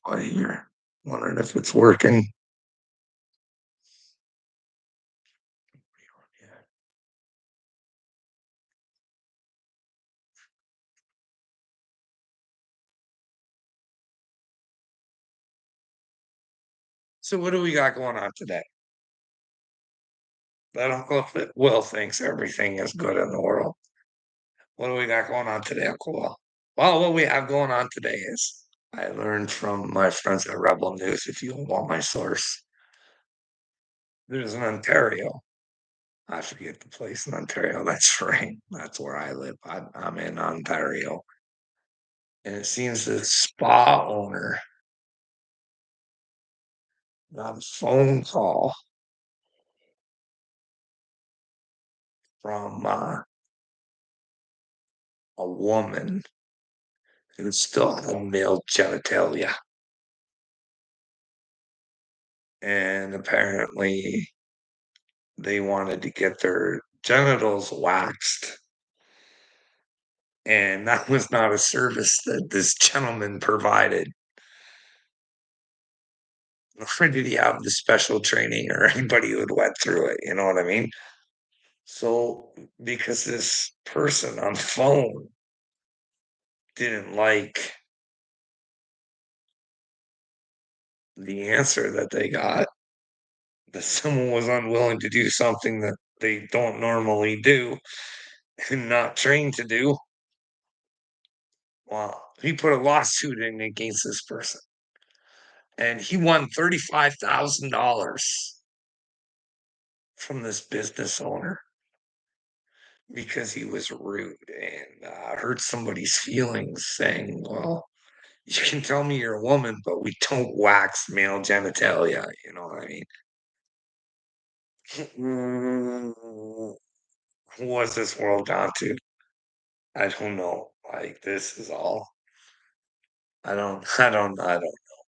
Why you're wondering if it's working. Yeah. So what do we got going on today? That Uncle Will thinks everything is good in the world. What do we got going on today, Uncle Will? Well, what we have going on today is I learned from my friends at Rebel News, if you want my source, there's an Ontario. I forget the place in Ontario. That's right. That's where I live. I'm in Ontario. And it seems the spa owner got a phone call from a woman who still had male genitalia. And apparently they wanted to get their genitals waxed. And that was not a service that this gentleman provided. Nor did he have the special training or anybody who had went through it. You know what I mean? So, because this person on the phone didn't like the answer that they got, that someone was unwilling to do something that they don't normally do and not trained to do, well, he put a lawsuit in against this person and he won $35,000 from this business owner because he was rude and hurt somebody's feelings, saying, well, you can tell me you're a woman, but we don't wax male genitalia. You know what I mean? What's this world gone to? I don't know. Like, this is all. I don't know.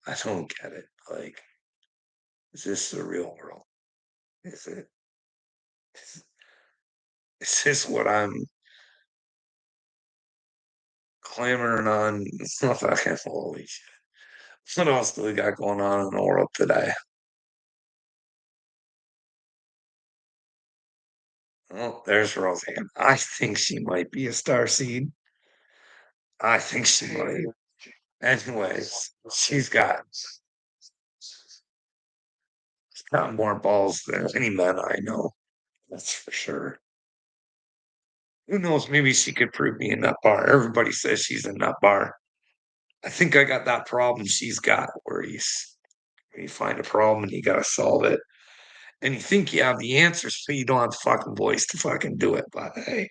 I don't get it. Like, is this the real world? Is it? Is, is this what I'm clamoring on? It's not fucking holy shit. What else do we got going on in the world today? Oh, there's Roseanne. I think she might be a star seed. I think she might. Anyways, she's got more balls than any man I know. That's for sure. Who knows? Maybe she could prove me a nut bar. Everybody says she's a nut bar. I think I got that problem she's got where you find a problem and you gotta solve it. And you think you have the answers, but you don't have the fucking voice to fucking do it. But hey,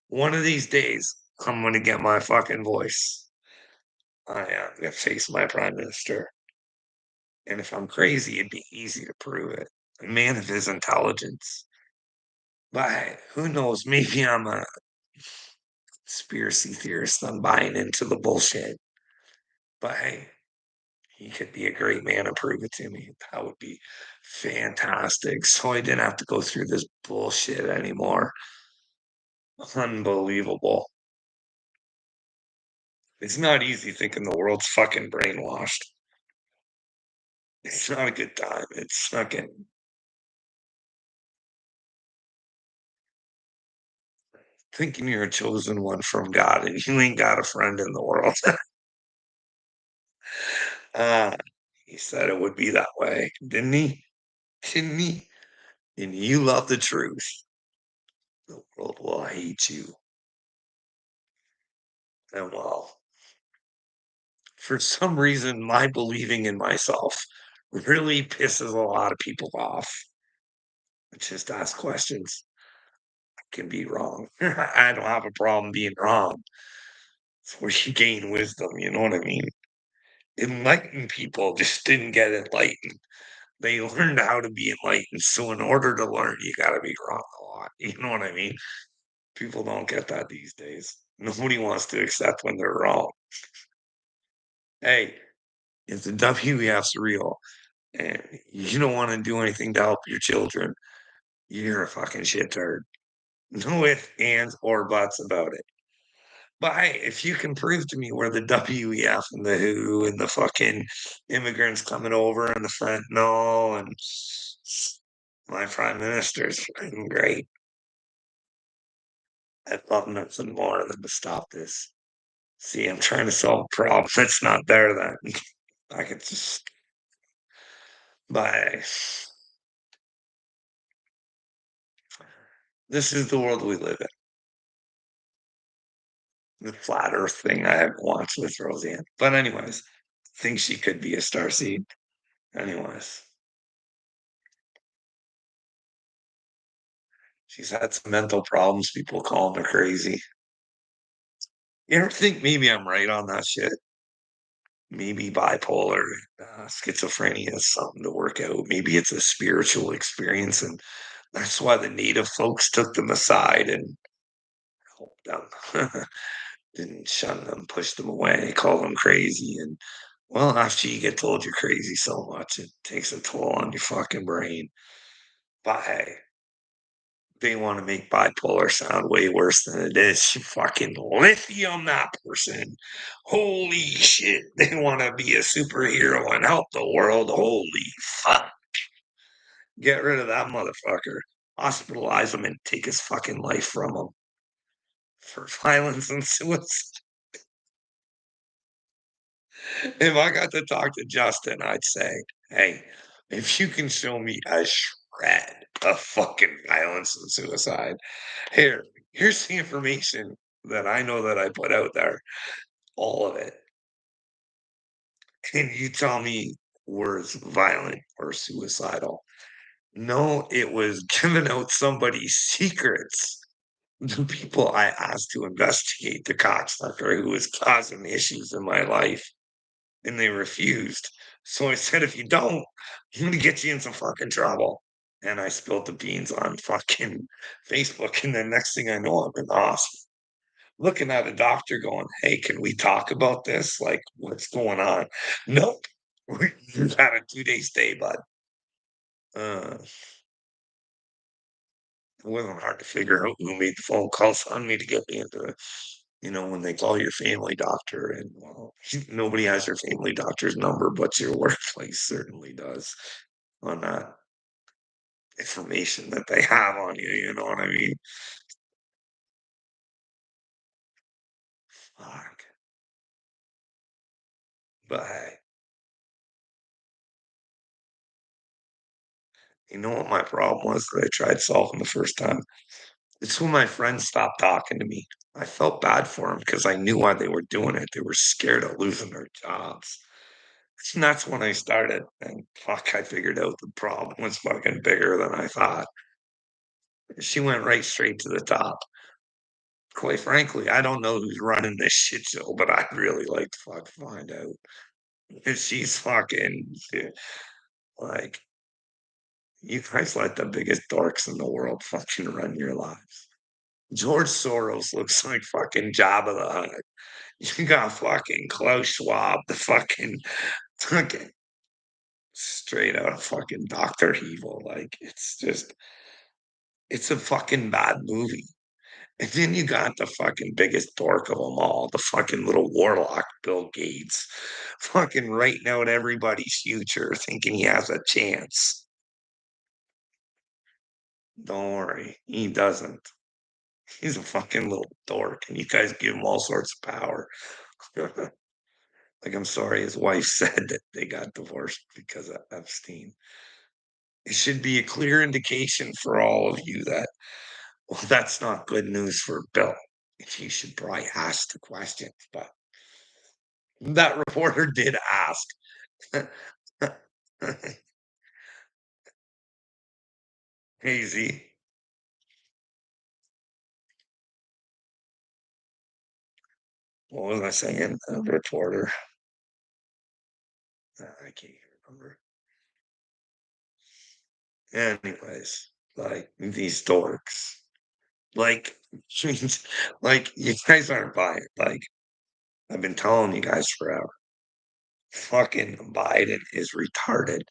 one of these days, I'm gonna get my fucking voice. I am gonna face my prime minister. And if I'm crazy, it'd be easy to prove it. A man of his intelligence. But who knows? Maybe I'm a conspiracy theorist. I'm buying into the bullshit. But hey, he could be a great man and prove it to me. That would be fantastic. So I didn't have to go through this bullshit anymore. Unbelievable. It's not easy thinking the world's fucking brainwashed. It's not a good time. It's fucking thinking you're a chosen one from God and you ain't got a friend in the world. Ah, he said it would be that way, didn't he? Didn't he? And you love the truth. The world will hate you. And well, for some reason, my believing in myself really pisses a lot of people off. Just ask questions. I can be wrong. I don't have a problem being wrong. It's where you gain wisdom. You know what I mean? Enlightened people just didn't get enlightened. They learned how to be enlightened. So in order to learn, you got to be wrong a lot. You know what I mean? People don't get that these days. Nobody wants to accept when they're wrong. Hey, if the WEF's real and you don't want to do anything to help your children, you're a fucking shit turd. No ifs, ands, or buts about it. But hey, if you can prove to me where the WEF and the WHO and the fucking immigrants coming over and the fentanyl and my prime minister's fucking great. I'd love nothing more than to stop this. See, I'm trying to solve a problem that's not there then. I could just, but this is the world we live in. The flat earth thing I have watched with Roseanne. But anyways, think she could be a star seed. Anyways, she's had some mental problems, people calling her crazy. You ever think maybe I'm right on that shit? Maybe bipolar, schizophrenia is something to work out. Maybe it's a spiritual experience, and that's why the native folks took them aside and helped them. Didn't shun them, push them away, call them crazy. And well, after you get told you're crazy so much, it takes a toll on your fucking brain. But hey, they want to make bipolar sound way worse than it is. You fucking lithium that person. Holy shit. They want to be a superhero and help the world. Holy fuck. Get rid of that motherfucker. Hospitalize him and take his fucking life from him for violence and suicide. If I got to talk to Justin, I'd say, hey, if you can show me a shred of fucking violence and suicide, here's the information that I know that I put out there, all of it. And you tell me was violent or suicidal. No, it was giving out somebody's secrets. The people I asked to investigate the cocksucker who was causing the issues in my life, and they refused. So I said, if you don't, I'm gonna get you in some fucking trouble. And I spilled the beans on fucking Facebook, and the next thing I know, I'm in the hospital looking at a doctor going, "Hey, can we talk about this? Like, what's going on?" Nope. You had a 2-day stay, bud. It wasn't hard to figure out who made the phone calls on me to get me into it. When they call your family doctor, and well, nobody has your family doctor's number, but your workplace certainly does on that information that they have on you. You know what I mean? Fuck. But hey, you know what my problem was that I tried solving the first time? It's when my friends stopped talking to me. I felt bad for them because I knew why they were doing it. They were scared of losing their jobs. And that's when I started. And fuck, I figured out the problem was fucking bigger than I thought. She went right straight to the top. Quite frankly, I don't know who's running this shit show, but I'd really like to fuck find out. If she's fucking like, you guys let the biggest dorks in the world fucking run your lives. George Soros looks like fucking Jabba the Hutt. You got fucking Klaus Schwab, the fucking straight out of fucking Doctor Evil. Like it's a fucking bad movie. And then you got the fucking biggest dork of them all, the fucking little warlock Bill Gates, fucking writing out everybody's future, thinking he has a chance. Don't worry, he doesn't. He's a fucking little dork, and you guys give him all sorts of power. Like, I'm sorry, his wife said that they got divorced because of Epstein. It should be a clear indication for all of you that, well, that's not good news for Bill. You should probably ask the questions, but that reporter did ask. Hazy. What was I saying? A reporter. I can't remember. Anyways, like these dorks. Like, like you guys aren't buying. Like, I've been telling you guys forever. Fucking Biden is retarded.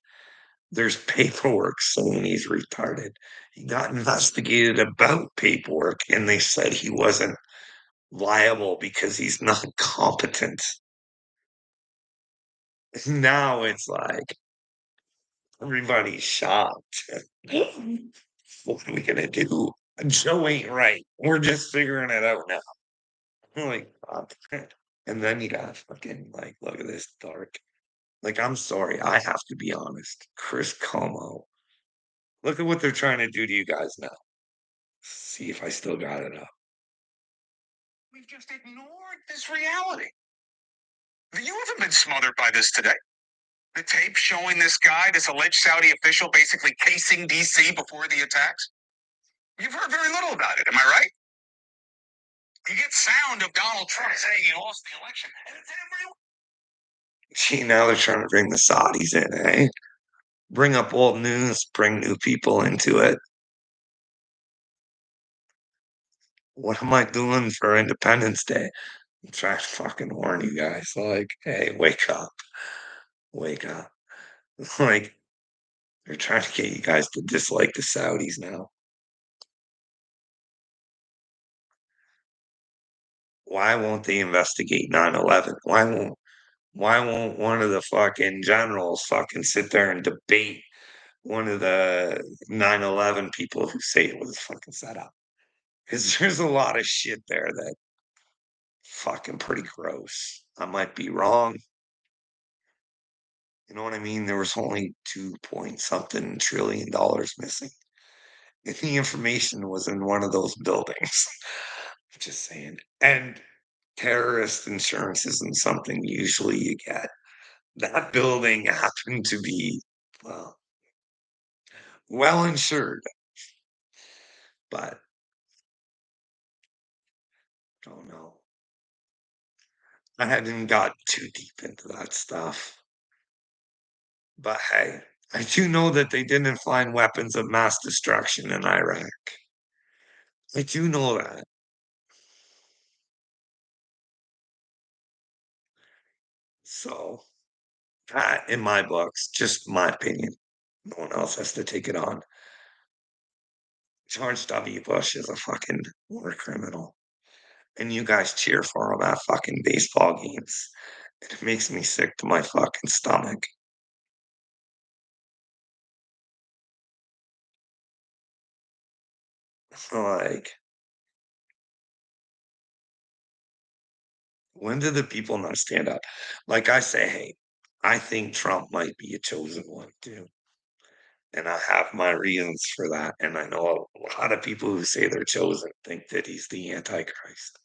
There's paperwork saying he's retarded. He got investigated about paperwork and they said he wasn't liable because he's not competent. Now it's like everybody's shocked. What are we gonna do? Joe ain't right. We're just figuring it out now. I'm like, "Oh, and then you got fucking like, look at this dark. Like, I'm sorry, I have to be honest. Chris Como. Look at what they're trying to do to you guys now. See if I still got it up. We've just ignored this reality. You haven't been smothered by this today. The tape showing this guy, this alleged Saudi official, basically casing DC before the attacks. You've heard very little about it, am I right? You get sound of Donald Trump saying he lost the election, and it's everywhere. See, now they're trying to bring the Saudis in, eh? Bring up old news, bring new people into it. What am I doing for Independence Day? I'm trying to fucking warn you guys, like, hey, wake up. Wake up. Like, they're trying to get you guys to dislike the Saudis now. Why won't they investigate 9/11? Why won't one of the fucking generals fucking sit there and debate one of the 9/11 people who say it was fucking set up? Because there's a lot of shit there that fucking pretty gross. I might be wrong. You know what I mean? There was only 2 point something trillion dollars missing. And the information was in one of those buildings. Just saying. And terrorist insurance isn't something usually you get. That building happened to be, well, well insured, but don't know. I hadn't got too deep into that stuff. But hey, I do know that they didn't find weapons of mass destruction in Iraq. I do know that. So, that in my books, just my opinion. No one else has to take it on. George W. Bush is a fucking war criminal. And you guys cheer for him at fucking baseball games. It makes me sick to my fucking stomach. Like, when do the people not stand up? Like I say, hey, I think Trump might be a chosen one too. And I have my reasons for that. And I know a lot of people who say they're chosen think that he's the Antichrist.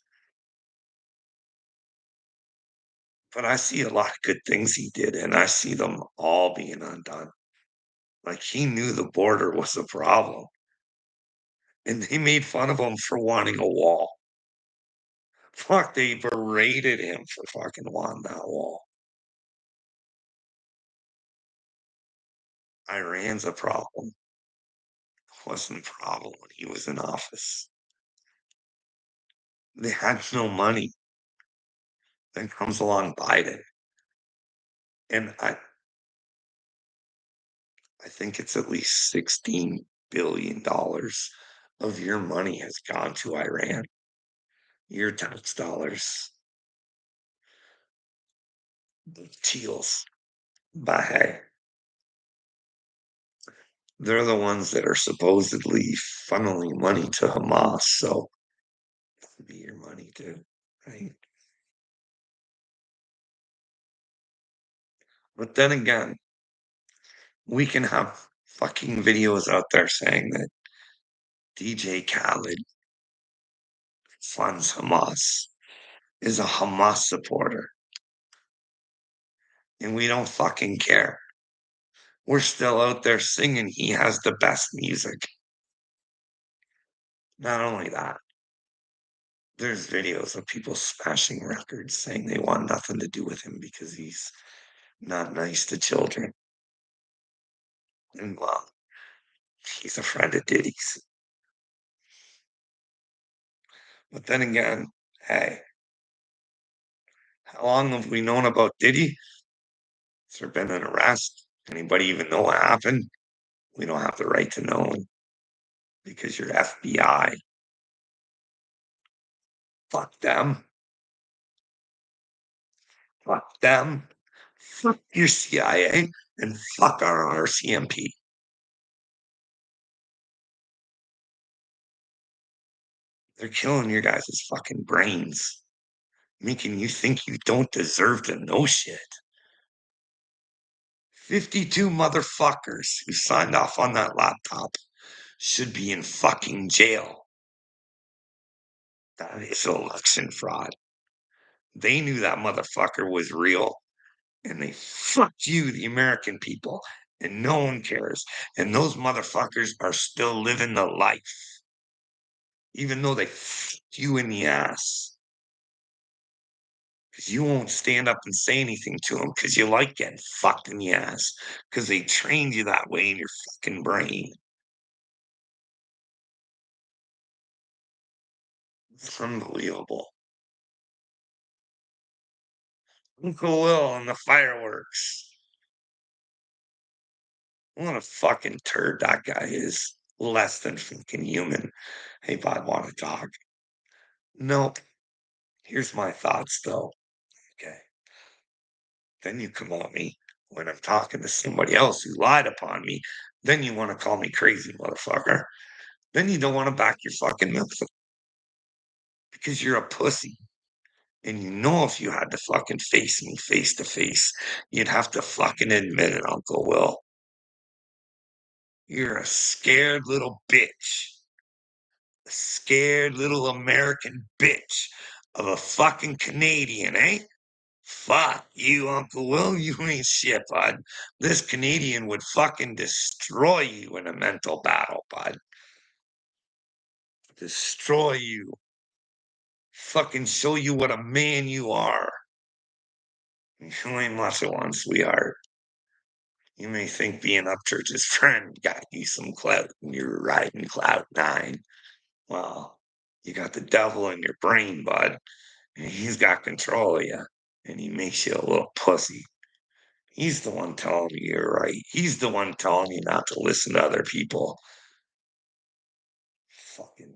But I see a lot of good things he did, and I see them all being undone. Like he knew the border was a problem, and they made fun of him for wanting a wall. Fuck, they berated him for fucking wanting that wall. Iran's a problem. Wasn't a problem when he was in office. They had no money. Then comes along Biden, and I think it's at least $16 billion of your money has gone to Iran. Your tax dollars, the Teals. But hey, they're the ones that are supposedly funneling money to Hamas, so it would be your money too, right? But then again, we can have fucking videos out there saying that DJ Khaled funds Hamas, is a Hamas supporter, and we don't fucking care. We're still out there singing he has the best music. Not only that, there's videos of people smashing records saying they want nothing to do with him because he's not nice to children. And well, he's a friend of Diddy's. But then again, hey, how long have we known about Diddy? Has there been an arrest? Anybody even know what happened? We don't have the right to know because you're FBI. Fuck them. Fuck them. Fuck your CIA and fuck our RCMP. They're killing your guys' fucking brains, making you think you don't deserve to know shit. 52 motherfuckers who signed off on that laptop should be in fucking jail. That is election fraud. They knew that motherfucker was real and they fucked you, the American people, and no one cares. And those motherfuckers are still living the life, even though they fucked you in the ass. Because you won't stand up and say anything to them because you like getting fucked in the ass because they trained you that way in your fucking brain. It's unbelievable. Uncle Will and the fireworks. What a fucking turd that guy is. Less than fucking human. Hey, Bob, want to talk? Nope. Here's my thoughts, though. Okay. Then you come at me when I'm talking to somebody else who lied upon me. Then you want to call me crazy, motherfucker. Then you don't want to back your fucking mouth because you're a pussy. And you know if you had to fucking face me face to face, you'd have to fucking admit it, Uncle Will. You're a scared little bitch. A scared little American bitch of a fucking Canadian, eh? Fuck you, Uncle Will. You ain't shit, bud. This Canadian would fucking destroy you in a mental battle, bud. Destroy you. Fucking show you what a man you are. You ain't much of one, sweetheart. You may think being Upchurch's friend got you some clout and you're riding cloud nine. Well, you got the devil in your brain, bud, and he's got control of you, and he makes you a little pussy. He's the one telling you you're right. He's the one telling you not to listen to other people. Fucking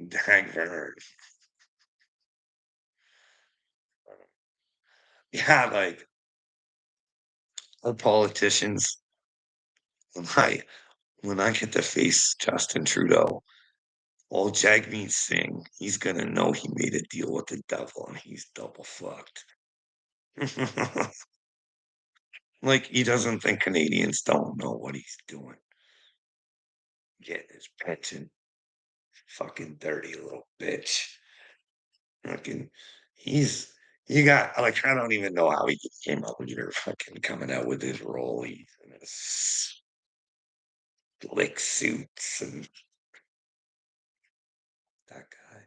dang her. Yeah, like the politicians. When I when I get to face Justin Trudeau, old Jagmeet Singh, he's gonna know he made a deal with the devil and he's double fucked. Like he doesn't think Canadians don't know what he's doing. Getting his pension. Fucking dirty little bitch. Fucking he's you got like I don't even know how he came up with your fucking coming out with his rollies and his slick suits and that guy.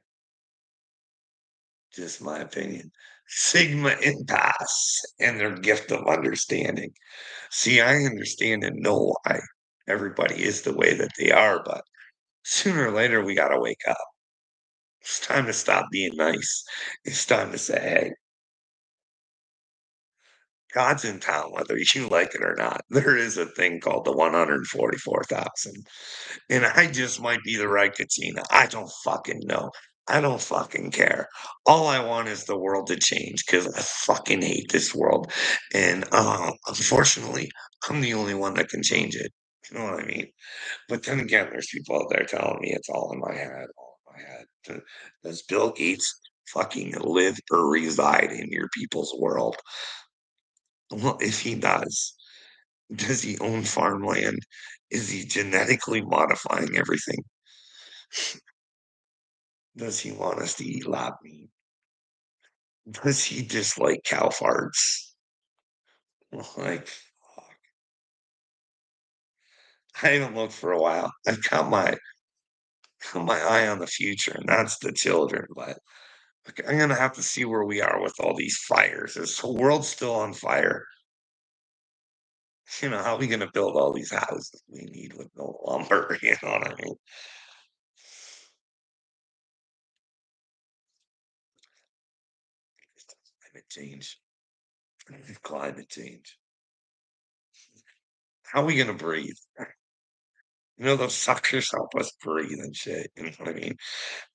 Just my opinion. Sigma impasse and their gift of understanding. See, I understand and know why everybody is the way that they are, but sooner or later we gotta wake up. It's time to stop being nice. It's time to say, hey, God's in town, whether you like it or not. There is a thing called the 144,000. And I just might be the right Katina. I don't fucking know. I don't fucking care. All I want is the world to change because I fucking hate this world. And unfortunately, I'm the only one that can change it. You know what I mean? But then again, there's people out there telling me it's all in my head, all in my head. Does Bill Gates fucking live or reside in your people's world? Well, if he does he own farmland? Is he genetically modifying everything? Does he want us to eat lab meat? Does he dislike cow farts? Like, fuck. I haven't looked for a while. I've got my eye on the future, and that's the children. But like, I'm gonna have to see where we are with all these fires. Is the world still on fire? You know, how are we gonna build all these houses we need with no lumber? You know what I mean? Climate change. Climate change. How are we gonna breathe? Those suckers help us breathe and shit, you know what I mean?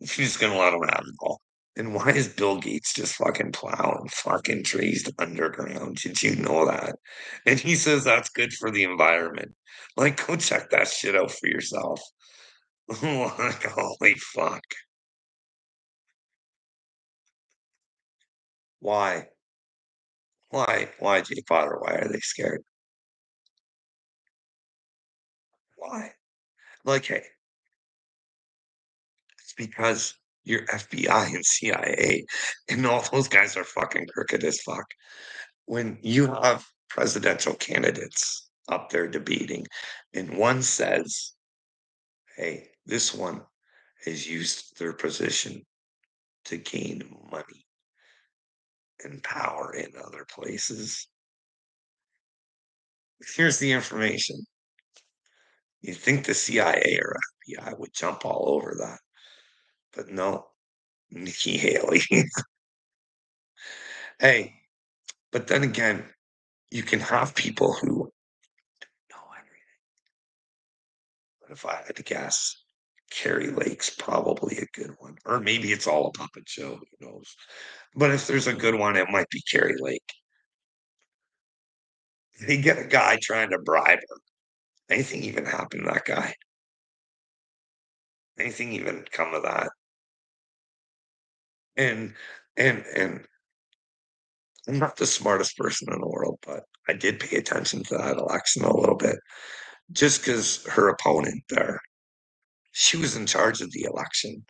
She's just gonna let them have it all. And why is Bill Gates just fucking plowing fucking trees underground? Did you know that? And he says that's good for the environment. Like, go check that shit out for yourself. Like, holy fuck. Why? Why? Why, Jay Potter? Why are they scared? Why? Like, hey, it's because you're FBI and CIA, and all those guys are fucking crooked as fuck. When you have presidential candidates up there debating, and one says, hey, this one has used their position to gain money and power in other places. Here's the information. You think the CIA or FBI would jump all over that, but no, Nikki Haley. Hey, but then again, you can have people who know everything. But if I had to guess, Carrie Lake's probably a good one. Or maybe it's all a puppet show, who knows? But if there's a good one, it might be Carrie Lake. They get a guy trying to bribe her. Anything even happen to that guy? Anything even come of that? And and I'm not the smartest person in the world, but I did pay attention to that election a little bit. Just because her opponent there, she was in charge of the election.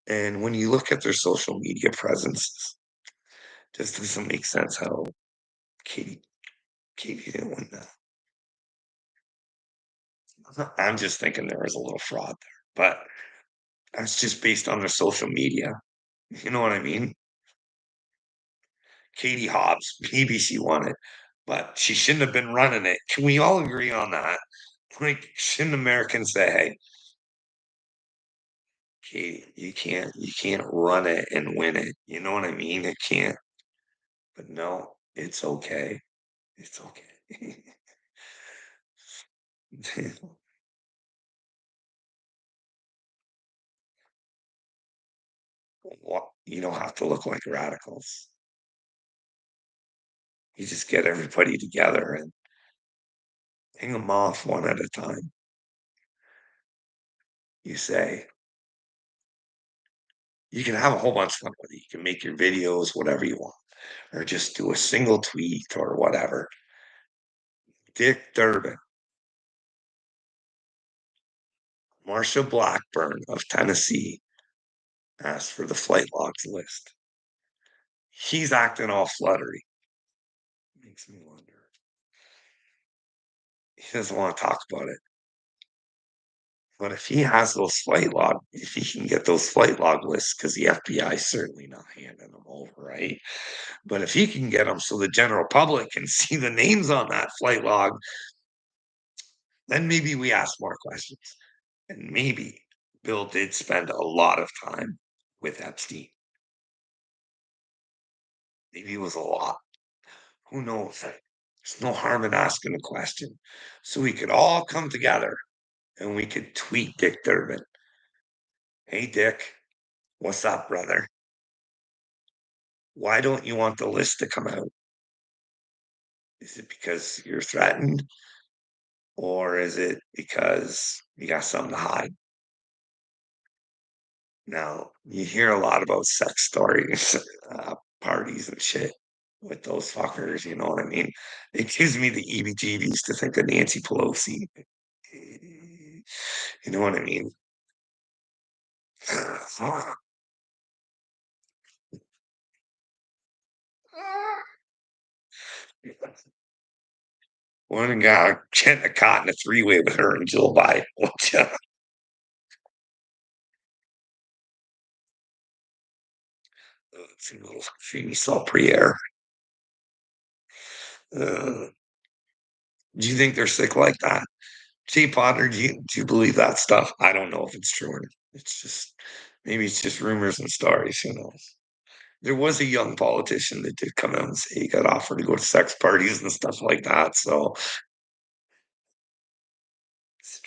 And when you look at their social media presence, just doesn't make sense how Katie Katie didn't win that. I'm just thinking there was a little fraud there, but that's just based on their social media. You know what I mean? Katie Hobbs, maybe she won it, but she shouldn't have been running it. Can we all agree on that? Like, shouldn't Americans say, "Hey, Katie, you can't run it and win it." You know what I mean? It can't. But no, it's okay. It's okay. Well, you don't have to look like radicals. You just get everybody together and hang them off one at a time. You say, you can have a whole bunch of fun with it. You can make your videos, whatever you want, or just do a single tweet or whatever. Dick Durbin, Marsha Blackburn of Tennessee asked for the flight logs list. He's acting all fluttery. Makes me wonder. He doesn't want to talk about it. But if he has those flight log, if he can get those flight log lists, because the FBI is certainly not handing them over, right? But if he can get them so the general public can see the names on that flight log, then maybe we ask more questions. And maybe Bill did spend a lot of time with Epstein. Maybe it was a lot. Who knows? There's no harm in asking a question. So we could all come together and we could tweet Dick Durbin. Hey, Dick, what's up, brother? Why don't you want the list to come out? Is it because you're threatened? Or is it because you got something to hide? Now, you hear a lot about sex stories, parties and shit with those fuckers, you know what I mean? It gives me the EBGBs to think of Nancy Pelosi. You know what I mean? One guy getting caught in a three-way with her and Jill Biden. It's a little Fimi Priere. Uh, do you think they're sick like that? T. Potter, do you believe that stuff? I don't know if it's true or not. It's just maybe it's just rumors and stories. Who knows? There was a young politician that did come out and say he got offered to go to sex parties and stuff like that. So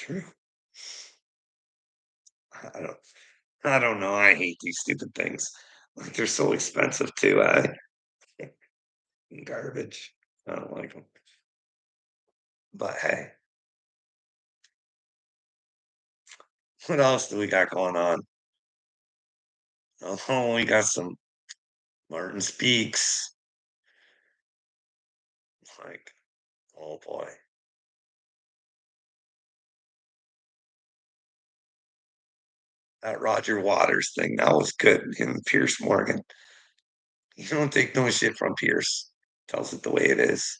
True. I don't I don't know, I hate these stupid things. Like, they're so expensive too, garbage. I don't like them. But hey, what else do we got going on? Oh, we got some Martin Speaks. Like, oh boy. That Roger Waters thing, that was good. Him and Pierce Morgan. You don't take no shit from Pierce. Tells it the way it is.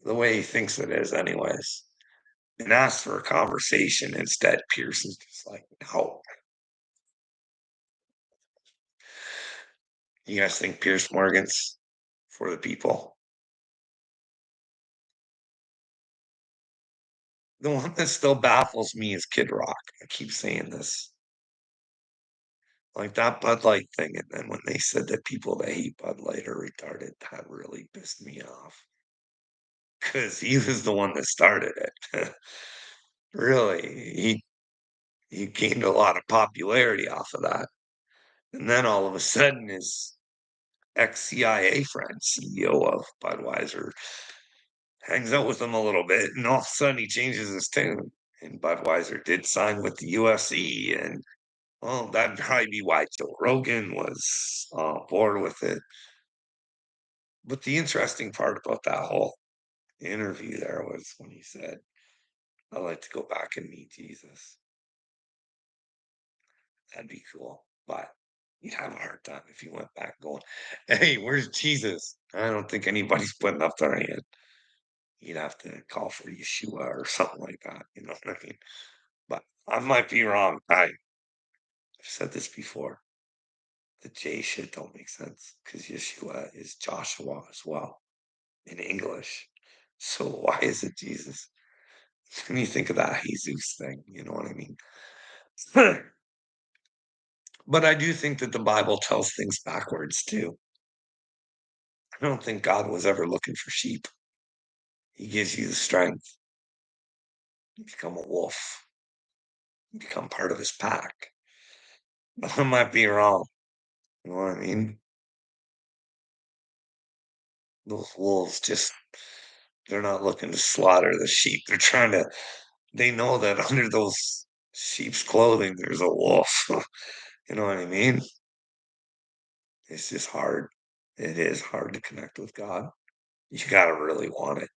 The way he thinks it is, anyways. And asks for a conversation instead. Pierce is just like, no. You guys think Pierce Morgan's for the people? The one that still baffles me is Kid Rock. I keep saying this. Like that Bud Light thing, and then when they said that people that hate Bud Light are retarded, that really pissed me off. Because he was the one that started it. Really, he gained a lot of popularity off of that. And then all of a sudden, his ex-CIA friend, CEO of Budweiser, hangs out with him a little bit, and all of a sudden he changes his tune. And Budweiser did sign with the UFC, and well, that'd probably be why Joe Rogan was on board with it. But the interesting part about that whole interview there was when he said, "I'd like to go back and meet Jesus." That'd be cool. But you'd have a hard time if you went back going, "Hey, where's Jesus?" I don't think anybody's putting up their hand. You'd have to call for Yeshua or something like that. You know what I mean? But I might be wrong. I've said this before. The J shit don't make sense because Yeshua is Joshua as well in English. So why is it Jesus? When you think of that Jesus thing, you know what I mean? But I do think that the Bible tells things backwards too. I don't think God was ever looking for sheep. He gives you the strength. You become a wolf. You become part of his pack. I might be wrong. You know what I mean? Those wolves just, they're not looking to slaughter the sheep. They know that under those sheep's clothing, there's a wolf. You know what I mean? It's just hard. It is hard to connect with God. You gotta really want it.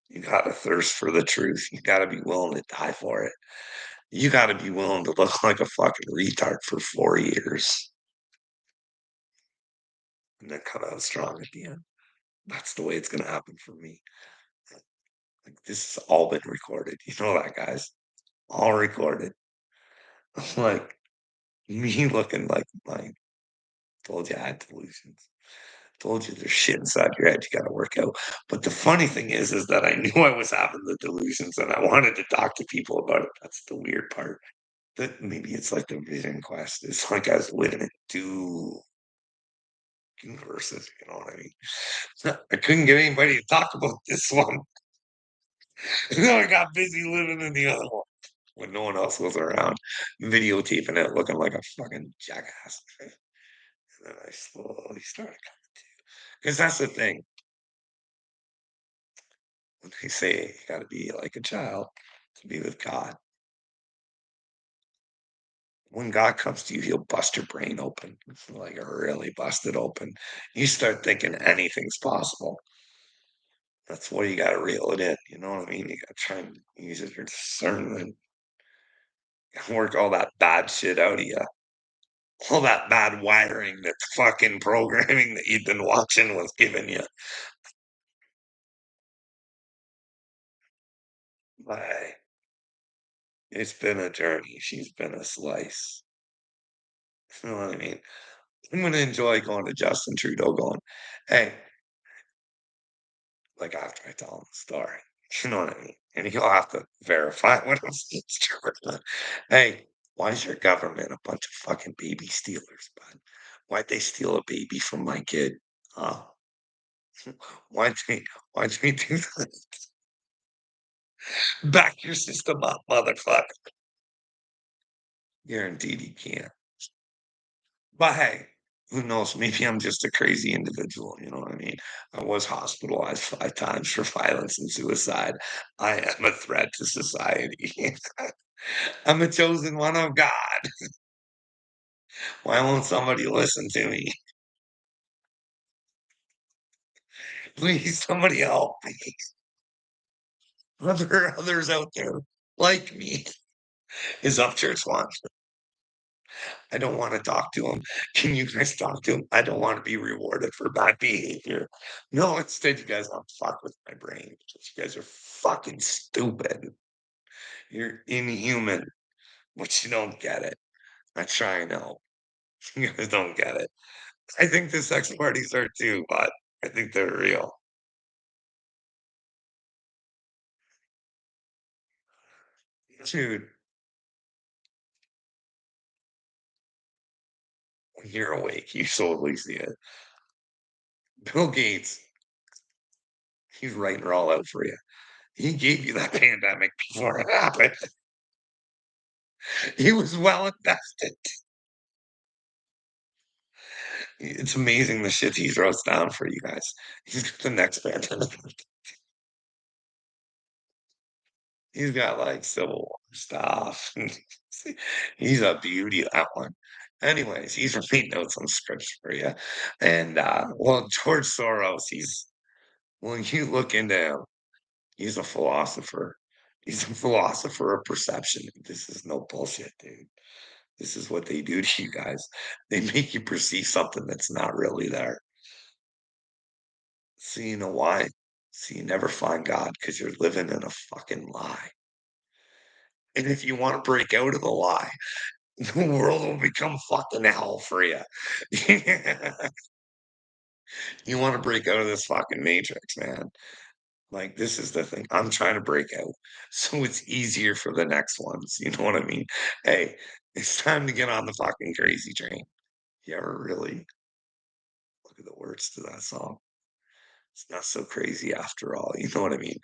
You gotta thirst for the truth. You gotta be willing to die for it. You gotta be willing to look like a fucking retard for 4 years and then come out strong at the end. That's the way it's gonna happen for me. Like, this has all been recorded. You know that, guys? All recorded. Like, me looking like my told you I had delusions. Told you there's shit inside your head you gotta work out. But the funny thing is that I knew I was having the delusions and I wanted to talk to people about it. That's the weird part. That maybe it's like the vision quest. It's like I was living in 2 universes, you know what I mean? I couldn't get anybody to talk about this one. And then I got busy living in the other one when no one else was around, videotaping it, looking like a fucking jackass. And then I slowly started coming to. Because that's the thing. When they say you gotta be like a child to be with God. When God comes to you, he'll bust your brain open, like really bust it open. You start thinking anything's possible. That's why you gotta reel it in. You know what I mean? You gotta try and use your discernment and work all that bad shit out of you. All that bad wiring, that fucking programming that you've been watching was giving you. Like, it's been a journey. She's been a slice. You know what I mean? I'm gonna enjoy going to Justin Trudeau going, "Hey," like, after I tell him the story, you know what I mean? And he'll have to verify what I'm saying is true or not. "Hey, why is your government a bunch of fucking baby stealers, bud? Why'd they steal a baby from my kid? Huh? Why'd they why'd they do that?" Back your system up, motherfucker. Guaranteed he can't. But hey, who knows? Maybe I'm just a crazy individual, you know what I mean? I was hospitalized 5 times for violence and suicide. I am a threat to society. I'm a chosen one of God. Why won't somebody listen to me? Please, somebody help me. Are there others out there like me? Is Upchurch one? I don't want to talk to him. Can you guys talk to him? I don't want to be rewarded for bad behavior. No, instead, you guys want to fuck with my brain because you guys are fucking stupid. You're inhuman, but you don't get it. I try know. You guys don't get it. I think the sex parties are too, but I think they're real. Dude, when you're awake, you totally see it. Bill Gates, he's writing it all out for you. He gave you that pandemic before it happened. He was well invested. It's amazing the shit he throws down for you guys. He's got the next pandemic. He's got like Civil War stuff. He's a beauty, that one. Anyways, he's repeating notes on scripts for you. And well, George Soros, when you look into him, he's a philosopher. He's a philosopher of perception. This is no bullshit, dude. This is what they do to you guys. They make you perceive something that's not really there. So you know why? So you never find God because you're living in a fucking lie. And if you want to break out of the lie, the world will become fucking hell for you. You want to break out of this fucking matrix, man. Like, this is the thing. I'm trying to break out. So it's easier for the next ones. You know what I mean? Hey, it's time to get on the fucking crazy train. You ever really look at the words to that song? It's not so crazy after all. You know what I mean?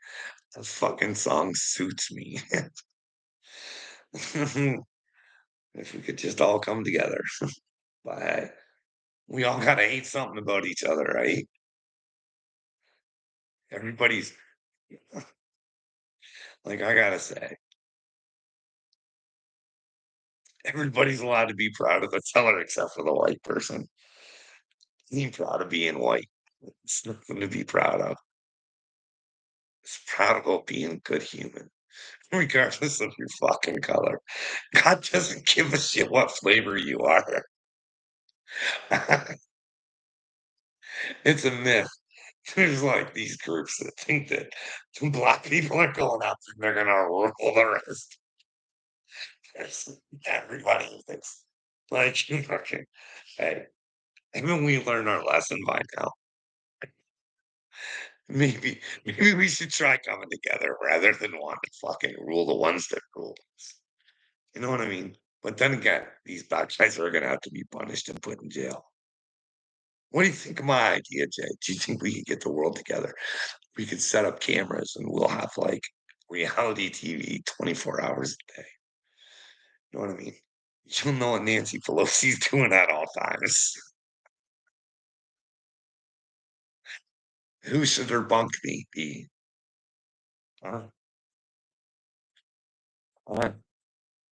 That fucking song suits me. If we could just all come together. But hey, we all gotta hate something about each other, right? Everybody's like, I gotta say, everybody's allowed to be proud of the color except for the white person. Being proud of being white. It's nothing to be proud of. It's proud about being a good human, regardless of your fucking color. God doesn't give a shit what flavor you are. It's a myth. There's like these groups that think that black people are going out and they're gonna rule the rest. There's everybody thinks like okay, hey, haven't we learned our lesson by now? Maybe we should try coming together rather than want to fucking rule the ones that rule us. You know what I mean? But then again, these bad guys are gonna have to be punished and put in jail. What do you think of my idea, Jay? Do you think we could get the world together? We could set up cameras and we'll have like reality TV 24 hours a day. You know what I mean? You'll know what Nancy Pelosi's doing at all times. Who should her bunk me be? Huh? Huh?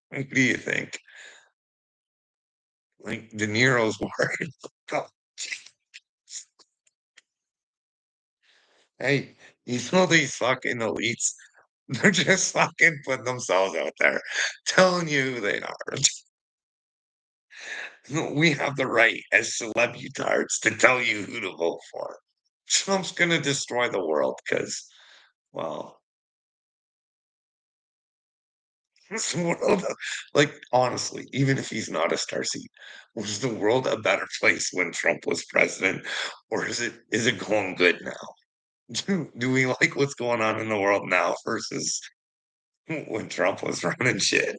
What do you think? Like De Niro's worried. Oh, hey, you know these fucking elites? They're just fucking putting themselves out there, telling you who they are. We have the right as celebutards to tell you who to vote for. Trump's gonna destroy the world because, well, is the world like, honestly, even if he's not a star seed, was the world a better place when Trump was president, or is it going good now? Do we like what's going on in the world now versus when Trump was running shit?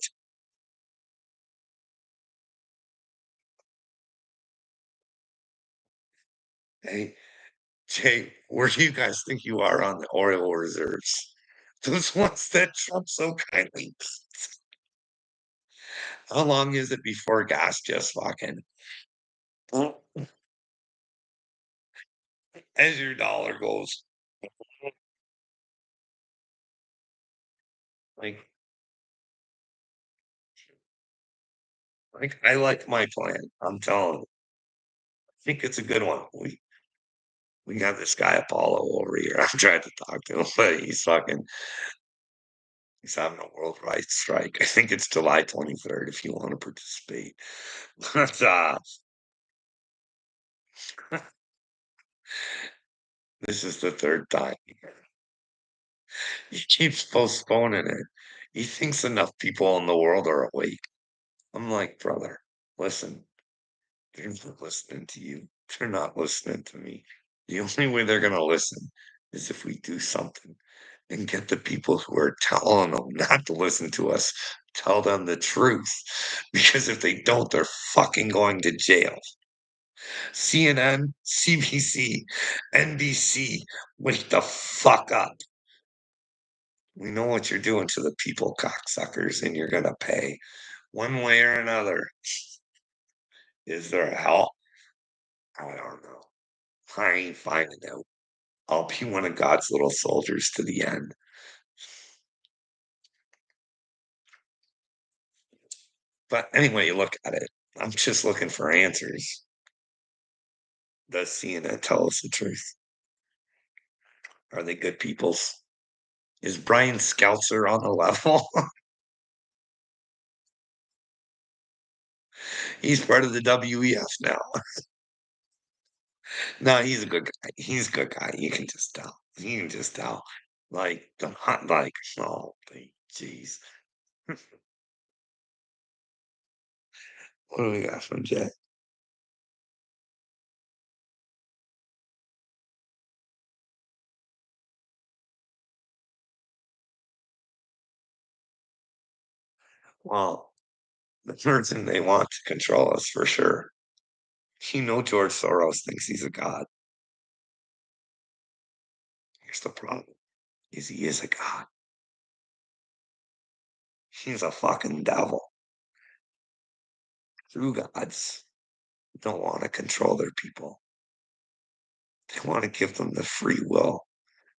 Hey, Jay, where do you guys think you are on the oil reserves? Those ones that Trump so kindly how long is it before gas just fucking as your dollar goes? Like I like my plan, I'm telling you. I think it's a good one. We got this guy Apollo over here. I've tried to talk to him, but he's having a worldwide strike. I think it's July 23rd if you want to participate. But this is the third time. He keeps postponing it. He thinks enough people in the world are awake. I'm like, brother, listen, they're not listening to you. They're not listening to me. The only way they're gonna listen is if we do something and get the people who are telling them not to listen to us, tell them the truth. Because if they don't, they're fucking going to jail. CNN, CBC, NBC, wake the fuck up. We know what you're doing to the people, cocksuckers, and you're gonna pay one way or another. Is there a hell? I don't know. I ain't finding out. I'll be one of God's little soldiers to the end. But anyway, you look at it. I'm just looking for answers. Does CNN tell us the truth? Are they good peoples? Is Brian Scouser on the level? He's part of the WEF now. No, he's a good guy. He's a good guy. You can just tell. You can just tell. Like the hot, like oh, jeez. What do we got from Jay? Well, the person they want to control us for sure. You know, George Soros thinks he's a god. Here's the problem: is he is a god. He's a fucking devil. True gods don't want to control their people. They want to give them the free will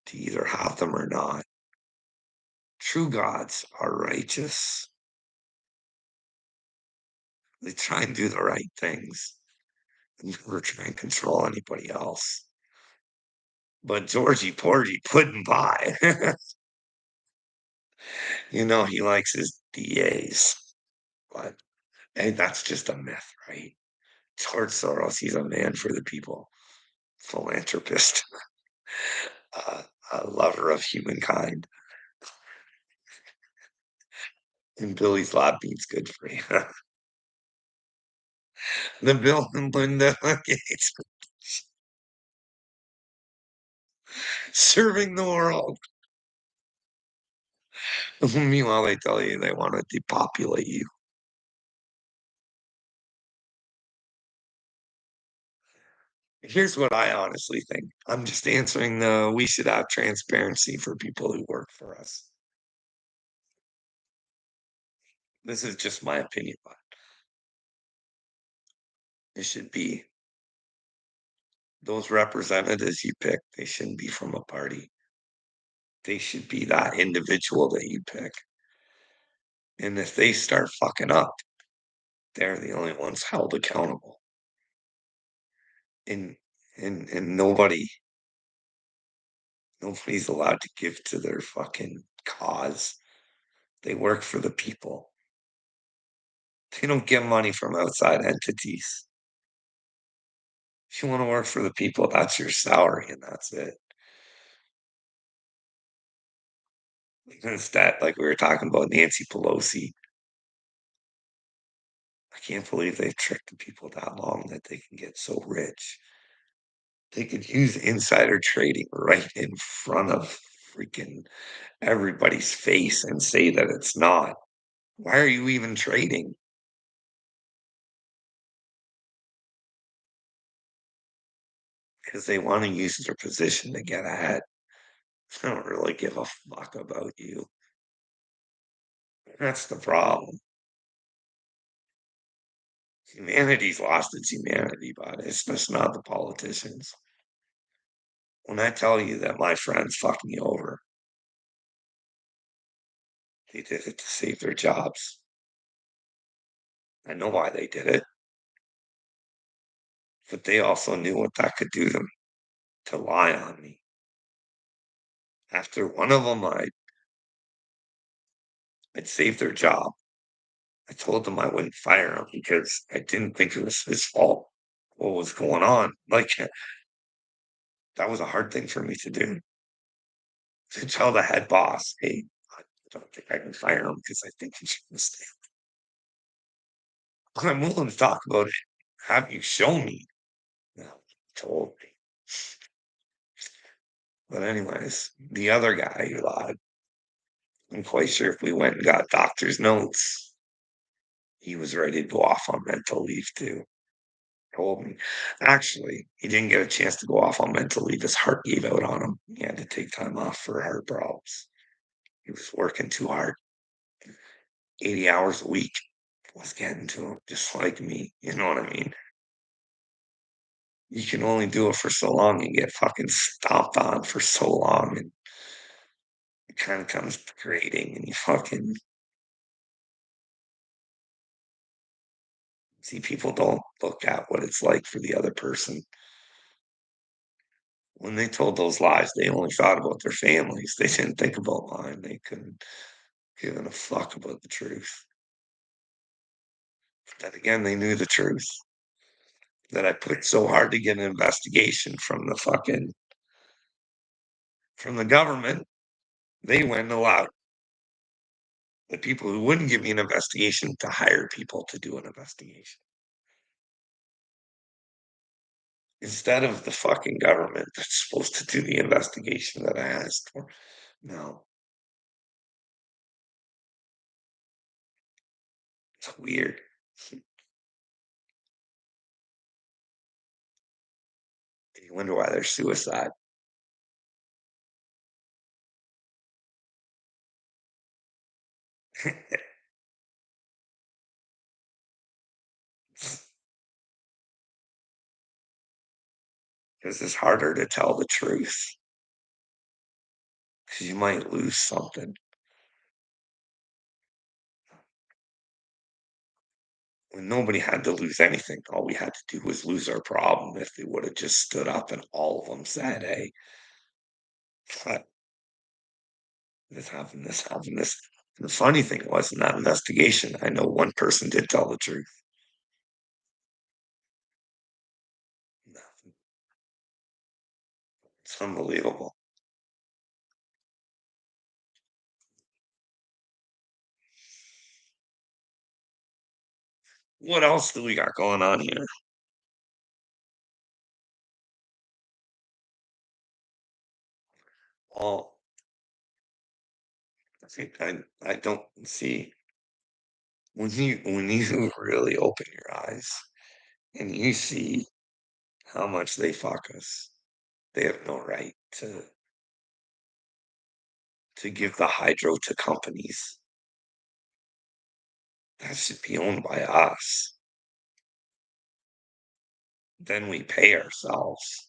to either have them or not. True gods are righteous. They try and do the right things and never try and control anybody else. But Georgie Porgy couldn't buy. He likes his DAs. But and that's just a myth, right? George Soros, he's a man for the people, philanthropist, uh, a lover of humankind. And Billy's lab meat's good for you. The Bill and Linda Gates serving the world. Meanwhile, they tell you they want to depopulate you. Here's what I honestly think. I'm just answering the we should have transparency for people who work for us. This is just my opinion, but it should be those representatives you pick, they shouldn't be from a party. They should be that individual that you pick. And if they start fucking up, they're the only ones held accountable. And and nobody's allowed to give to their fucking cause. They work for the people. They don't get money from outside entities. If you want to work for the people, that's your salary and that's it. Instead, like we were talking about Nancy Pelosi, I can't believe they've tricked the people that long that they can get so rich. They could use insider trading right in front of freaking everybody's face and say that it's not. Why are you even trading? Because they want to use their position to get ahead. I don't really give a fuck about you. That's the problem. Humanity's lost its humanity, but it's just not the politicians. When I tell you that my friends fucked me over, they did it to save their jobs. I know why they did it, but they also knew what that could do them to lie on me. After one of them, I'd saved their job. I told them I wouldn't fire him because I didn't think it was his fault. What was going on? Like, that was a hard thing for me to do. To tell the head boss, "Hey, I don't think I can fire him because I think he should stay." I'm willing to talk about it. Have you shown me? No, he told me. But anyways, the other guy who lied, I'm quite sure if we went and got doctor's notes, he was ready to go off on mental leave too. Told me. Actually, he didn't get a chance to go off on mental leave. His heart gave out on him. He had to take time off for heart problems. He was working too hard, 80 hours a week was getting to him, just like me. You know what I mean? You can only do it for so long and get fucking stomped on for so long, and it kind of comes to grading, and you fucking see people don't look at what it's like for the other person. When they told those lies, they only thought about their families. They didn't think about mine. They couldn't give a fuck about the truth. But then again, they knew the truth that I put so hard to get an investigation from the government. They went and allowed the people who wouldn't give me an investigation to hire people to do an investigation instead of the fucking government that's supposed to do the investigation that I asked for. No, it's weird. You wonder why there's suicide. Because it's harder to tell the truth because you might lose something. When nobody had to lose anything, all we had to do was lose our problem if they would have just stood up and all of them said, "Hey, cut, this happened, this happened, this." And the funny thing was in that investigation, I know one person did tell the truth. It's unbelievable. What else do we got going on here? Well, I don't see when you really open your eyes and you see how much they fuck us, they have no right to give the hydro to companies. That should be owned by us. Then we pay ourselves,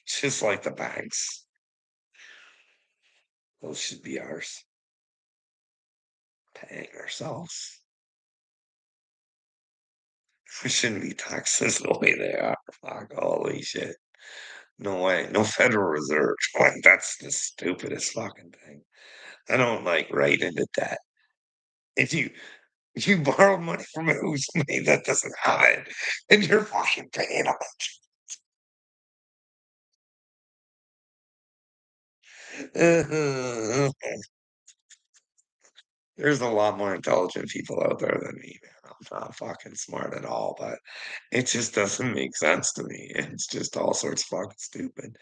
just like the banks. Those should be ours, paying ourselves. We shouldn't be taxes the way they are. Fuck, holy shit. No way. No Federal Reserve. Like, that's the stupidest fucking thing. I don't like right into debt. If you borrow money from a who's made that doesn't have it, and you're fucking paying off. There's a lot more intelligent people out there than me, man. I'm not fucking smart at all, but it just doesn't make sense to me. It's just all sorts of fucking stupid.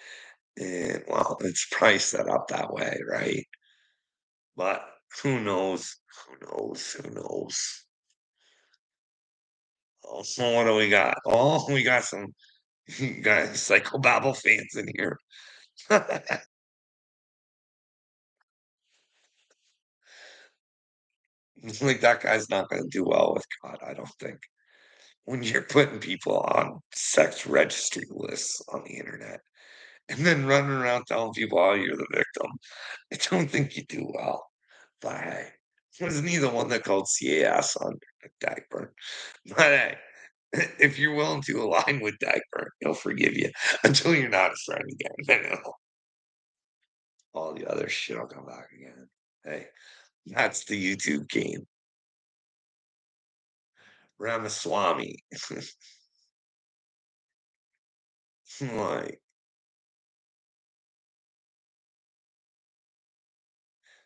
And well, it's probably set up that way, right? But who knows? Who knows? Who knows? Oh, so what do we got? Oh, we got some you guys psychobabble fans in here. Like, that guy's not gonna do well with God, I don't think. When you're putting people on sex registry lists on the internet and then running around telling people, "Oh, you're the victim," I don't think you do well. But hey, wasn't he the one that called CAS on Dagburn? But hey, if you're willing to align with Dagburn, he'll forgive you until you're not his friend again. Then all the other shit will come back again. Hey, that's the YouTube game. Ramaswamy. Like,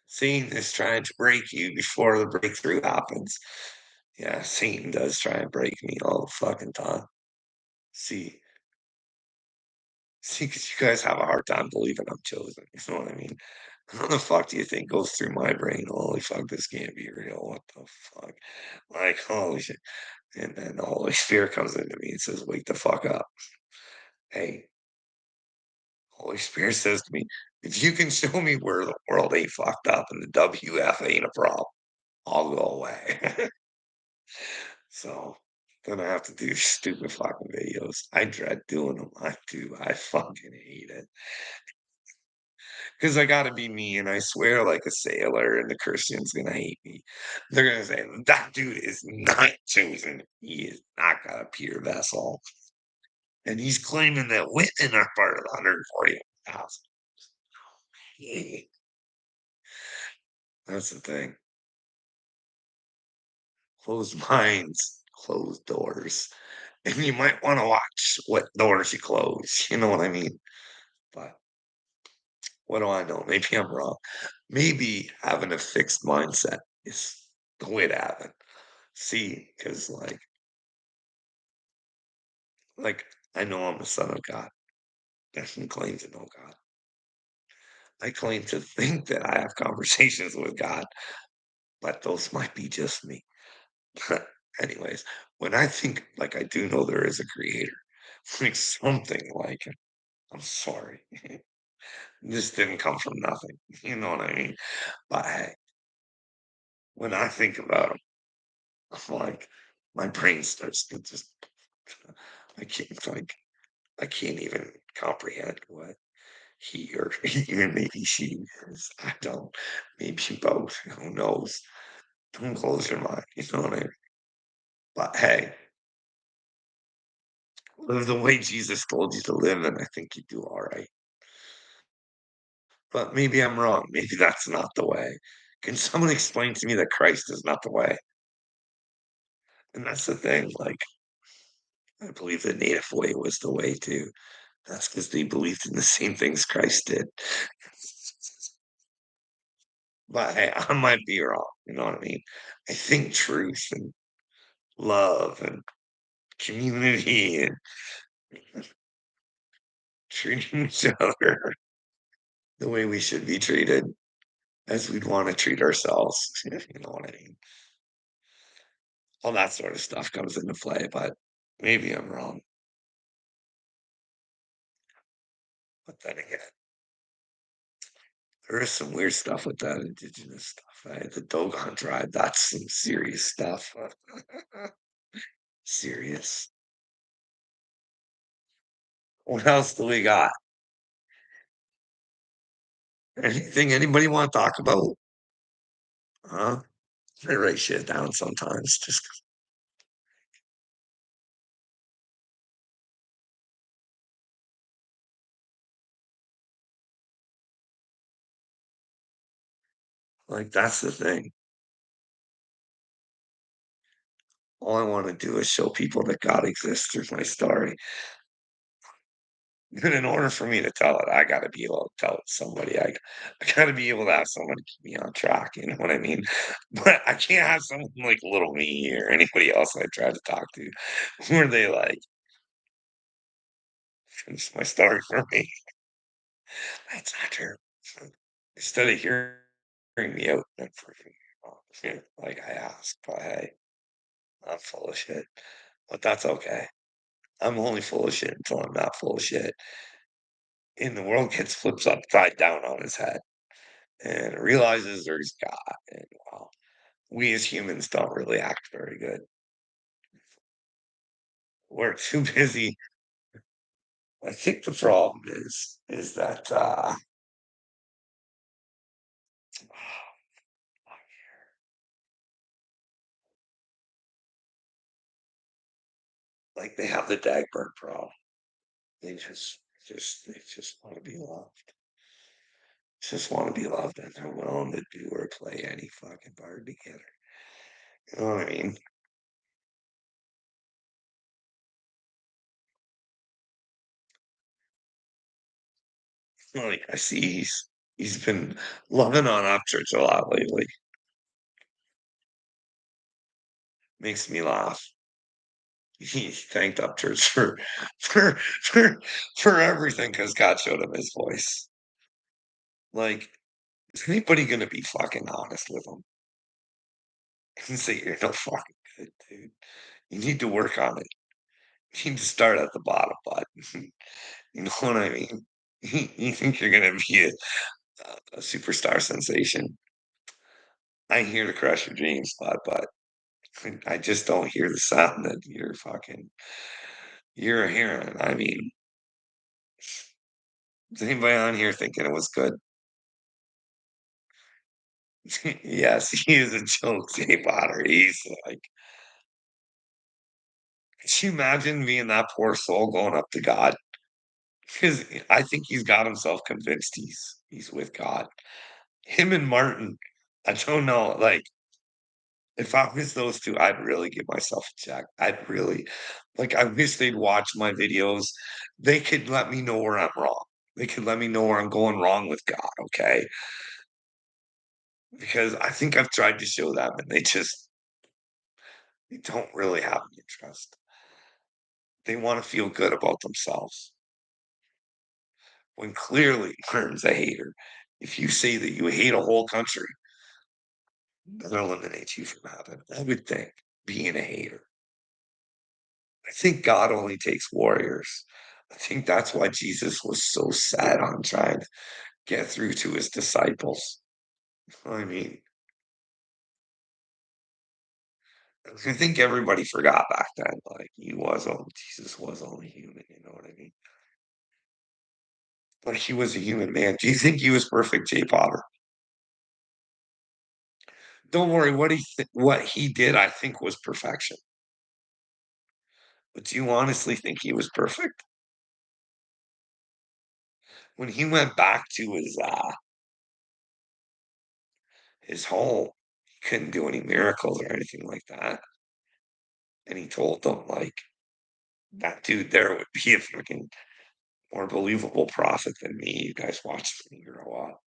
Satan is trying to break you before the breakthrough happens. Yeah, Satan does try and break me all the fucking time. See, because you guys have a hard time believing I'm chosen. You know what I mean? How the fuck do you think goes through my brain? Holy fuck, this can't be real. What the fuck? Like, holy shit. And then the Holy Spirit comes into me and says, wake the fuck up. Hey, Holy Spirit says to me, if you can show me where the world ain't fucked up and the WF ain't a problem, I'll go away. So then I have to do stupid fucking videos. I dread doing them. I do. I fucking hate it. Because I gotta be me, and I swear like a sailor, and the Christian's gonna hate me. They're gonna say, that dude is not chosen. He is not got a pure vessel. And he's claiming that women are part of the 141,000. That's the thing. Closed minds, closed doors. And you might want to watch what doors you close. You know what I mean? But what do I know? Maybe I'm wrong. Maybe having a fixed mindset is the way to have it. See, because like I know I'm a son of God. I can claim to know God. I claim to think that I have conversations with God, but those might be just me. Anyways, when I think like I do know there is a creator, like something like I'm sorry. This didn't come from nothing. You know what I mean? But hey, when I think about him, I'm like my brain starts to just I can't even comprehend what he or he or maybe she is. I don't. Maybe both. Who knows? Don't close your mind. You know what I mean? But hey, live the way Jesus told you to live, and I think you do all right. But maybe I'm wrong. Maybe that's not the way. Can someone explain to me that Christ is not the way? And that's the thing. Like, I believe the native way was the way too. That's because they believed in the same things Christ did. But hey, I might be wrong. You know what I mean? I think truth and love and community and treating each other the way we should be treated as we'd want to treat ourselves. You know what I mean? All that sort of stuff comes into play, but maybe I'm wrong. But then again, there is some weird stuff with that indigenous stuff, right? The Dogon tribe, that's some serious stuff. Serious. What else do we got? Anything anybody want to talk about? Huh? I write shit down sometimes. Just like that's the thing. All I want to do is show people that God exists through my story. And in order for me to tell it, I got to be able to tell it to somebody. I got to be able to have someone keep me on track. You know what I mean? But I can't have someone like little me or anybody else I try to talk to where they like finish my story for me. That's not true. Instead of hearing me out and freaking like I asked, but hey, I'm full of shit. But that's okay. I'm only full of shit until I'm not full of shit. And the world gets flips upside down on his head and realizes there's God. And wow. We as humans don't really act very good. We're too busy. I think the problem is that, like, they have the Dagberg problem. They just wanna be loved. Just wanna be loved, and they're willing to do or play any fucking part to get her. You know what I mean? Like, I see he's been loving on Upchurch a lot lately. Makes me laugh. He thanked Upchurch for for for everything because God showed him his voice. Like, is anybody gonna be fucking honest with him and say, "You're no fucking good, dude. You need to work on it. You need to start at the bottom, bud." You know what I mean? You think you're gonna be a superstar sensation. I ain't here to crush your dreams, bud, but I just don't hear the sound that you're hearing. I mean, is anybody on here thinking it was good? Yes, he is a joke, Jay Potter. He's like, could you imagine being that poor soul going up to God? Because I think he's got himself convinced he's with God. Him and Martin, I don't know, like, if I was those 2, I'd really give myself a check. I'd really like, I wish they'd watch my videos. They could let me know where I'm wrong. They could let me know where I'm going wrong with God, okay? Because I think I've tried to show them, and they don't really have any interest. They wanna feel good about themselves when clearly Martin's a hater. If you say that you hate a whole country, that eliminates you from heaven, I would think, being a hater. I think God only takes warriors. I think that's why Jesus was so set on trying to get through to his disciples. I mean, I think everybody forgot back then, like, Jesus was only human, you know what I mean? Like, he was a human man. Do you think he was perfect, Jay Potter? Don't worry, what he did, I think, was perfection. But do you honestly think he was perfect? When he went back to his home, he couldn't do any miracles or anything like that, and he told them, like, "That dude there would be a freaking more believable prophet than me. You guys watch me grow up."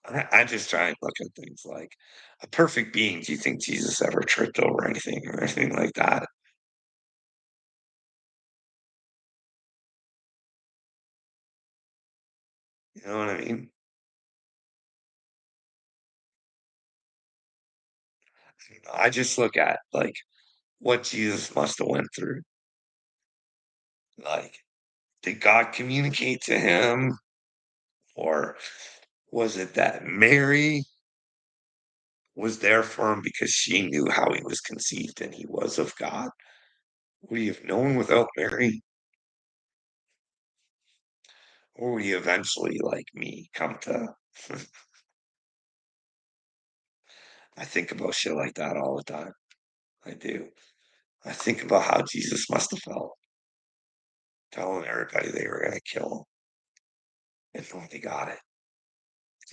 I just try and look at things like a perfect being. Do you think Jesus ever tripped over anything or anything like that? You know what I mean? I just look at, like, what Jesus must have went through. Like, did God communicate to him? Or was it that Mary was there for him because she knew how he was conceived and he was of God? Would he have known without Mary? Or would he eventually, like me, come to I think about shit like that all the time. I do. I think about how Jesus must have felt telling everybody they were gonna kill him, and nobody got it.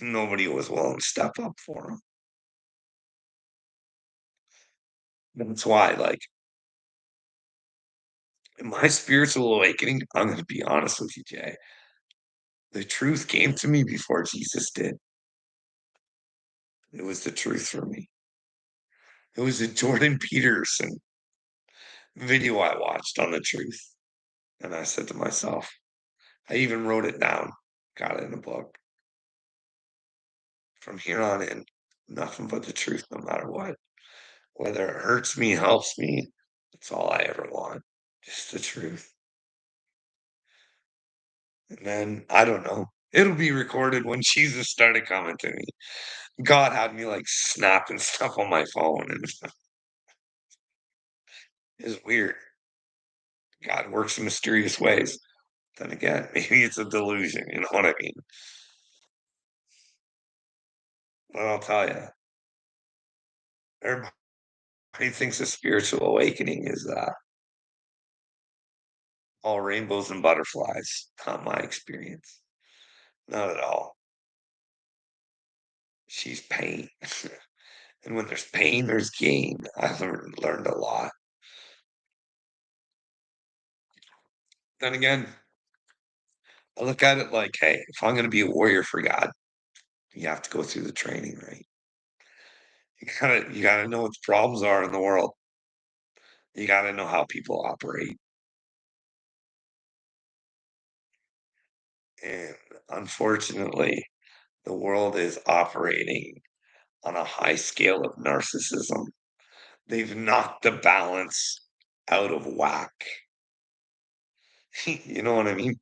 Nobody was willing to step up for him. That's why, like, in my spiritual awakening, I'm gonna be honest with you, Jay. The truth came to me before Jesus did. It was the truth for me. It was a Jordan Peterson video I watched on the truth. And I said to myself, I even wrote it down, got it in a book. From here on in, nothing but the truth, no matter what. Whether it hurts me, helps me, that's all I ever want. Just the truth. And then I don't know. It'll be recorded when Jesus started coming to me. God had me, like, snapping stuff on my phone, and it's weird. God works in mysterious ways. Then again, maybe it's a delusion, you know what I mean? But I'll tell you, everybody thinks a spiritual awakening is, all rainbows and butterflies. Not my experience. Not at all. She's pain. And when there's pain, there's gain. I've learned a lot. Then again, I look at it like, hey, if I'm gonna be a warrior for God, you have to go through the training, right? You gotta know what the problems are in the world. You gotta know how people operate. And unfortunately, the world is operating on a high scale of narcissism. They've knocked the balance out of whack. You know what I mean?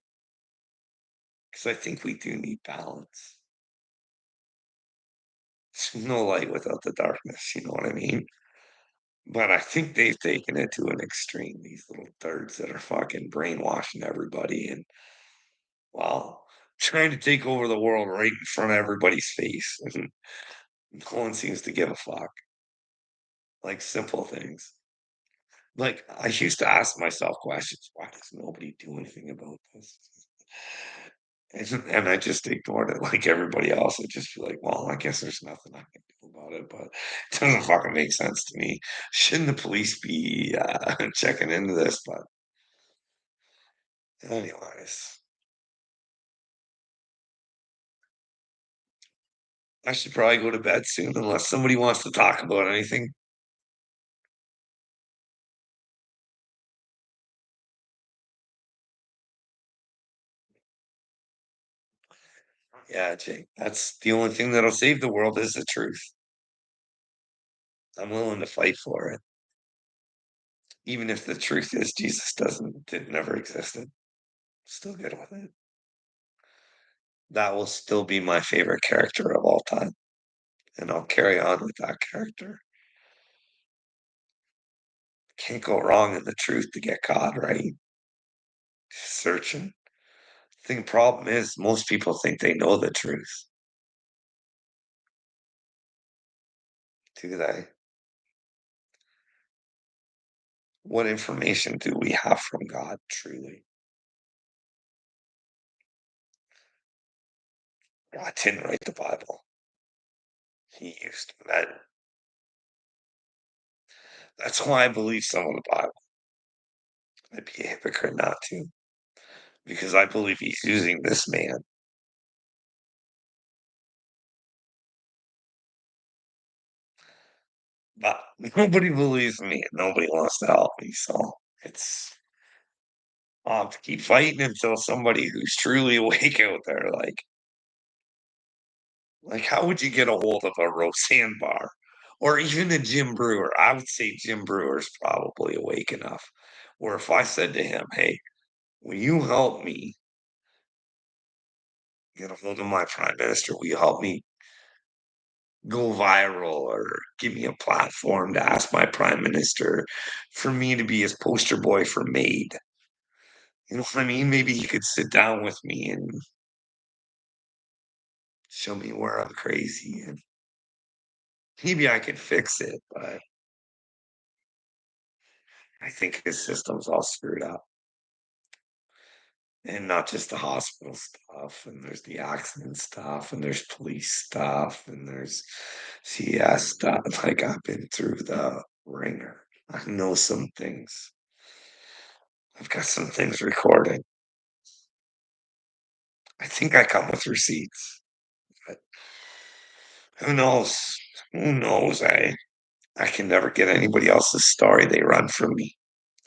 Because I think we do need balance. There's no light without the darkness, you know what I mean? But I think they've taken it to an extreme, these little turds that are fucking brainwashing everybody and, well, trying to take over the world right in front of everybody's face. And no one seems to give a fuck. Like simple things. Like, I used to ask myself questions, why does nobody do anything about this? And I just ignored it like everybody else. I just feel like, well, I guess there's nothing I can do about it, but it doesn't fucking make sense to me. Shouldn't the police be checking into this? But anyways, I should probably go to bed soon unless somebody wants to talk about anything. Yeah, Jake, that's the only thing that'll save the world is the truth. I'm willing to fight for it, even if the truth is Jesus doesn't did never existed. Still good with it. That will still be my favorite character of all time, and I'll carry on with that character. Can't go wrong in the truth to get caught, right? Searching. The problem is most people think they know the truth. Do they? What information do we have from God truly? God didn't write the Bible. He used men. That's why I believe some of the Bible. I'd be a hypocrite not to, because I believe he's using this man. But nobody believes me and nobody wants to help me. So it's I'll have to keep fighting until somebody who's truly awake out there, like, how would you get a hold of a Roseanne Barr or even a Jim Brewer? I would say Jim Brewer's probably awake enough. Or if I said to him, "Hey, will you help me get a hold of my prime minister? Will you help me go viral or give me a platform to ask my prime minister for me to be his poster boy for MAID?" You know what I mean? Maybe he could sit down with me and show me where I'm crazy and maybe I could fix it, but I think his system's all screwed up. And not just the hospital stuff, and there's the accident stuff, and there's police stuff, and there's CS stuff. Like, I've been through the ringer. I know some things. I've got some things recorded. I think I come with receipts, but who knows? Who knows? I can never get anybody else's story. They run from me,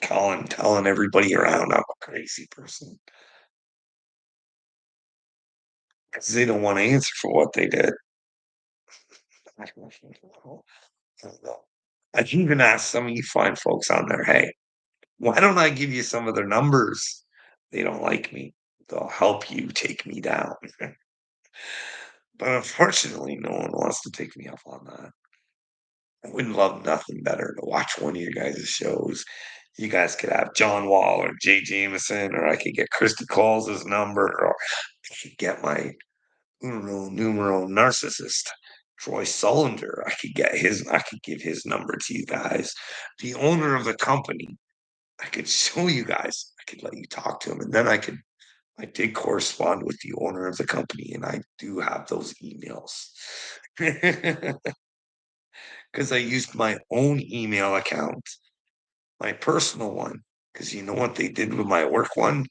telling everybody around I'm a crazy person because they don't want to answer for what they did. I don't know. I can even ask some of you fine folks on there, hey, why don't I give you some of their numbers? They don't like me. they'll help you take me down. But unfortunately, no one wants to take me up on that. I would love nothing better to watch one of your guys' shows. You guys could have John Wall or Jay Jameson, or I could get Christy Coles' number, or I could get my uno numero narcissist, Troy Sullinger. I could give his number to you guys. The owner of the company, I could show you guys. I could let you talk to him, and then I did correspond with the owner of the company, and I do have those emails. Because I used my own email account, my personal one. Because you know what they did with my work one?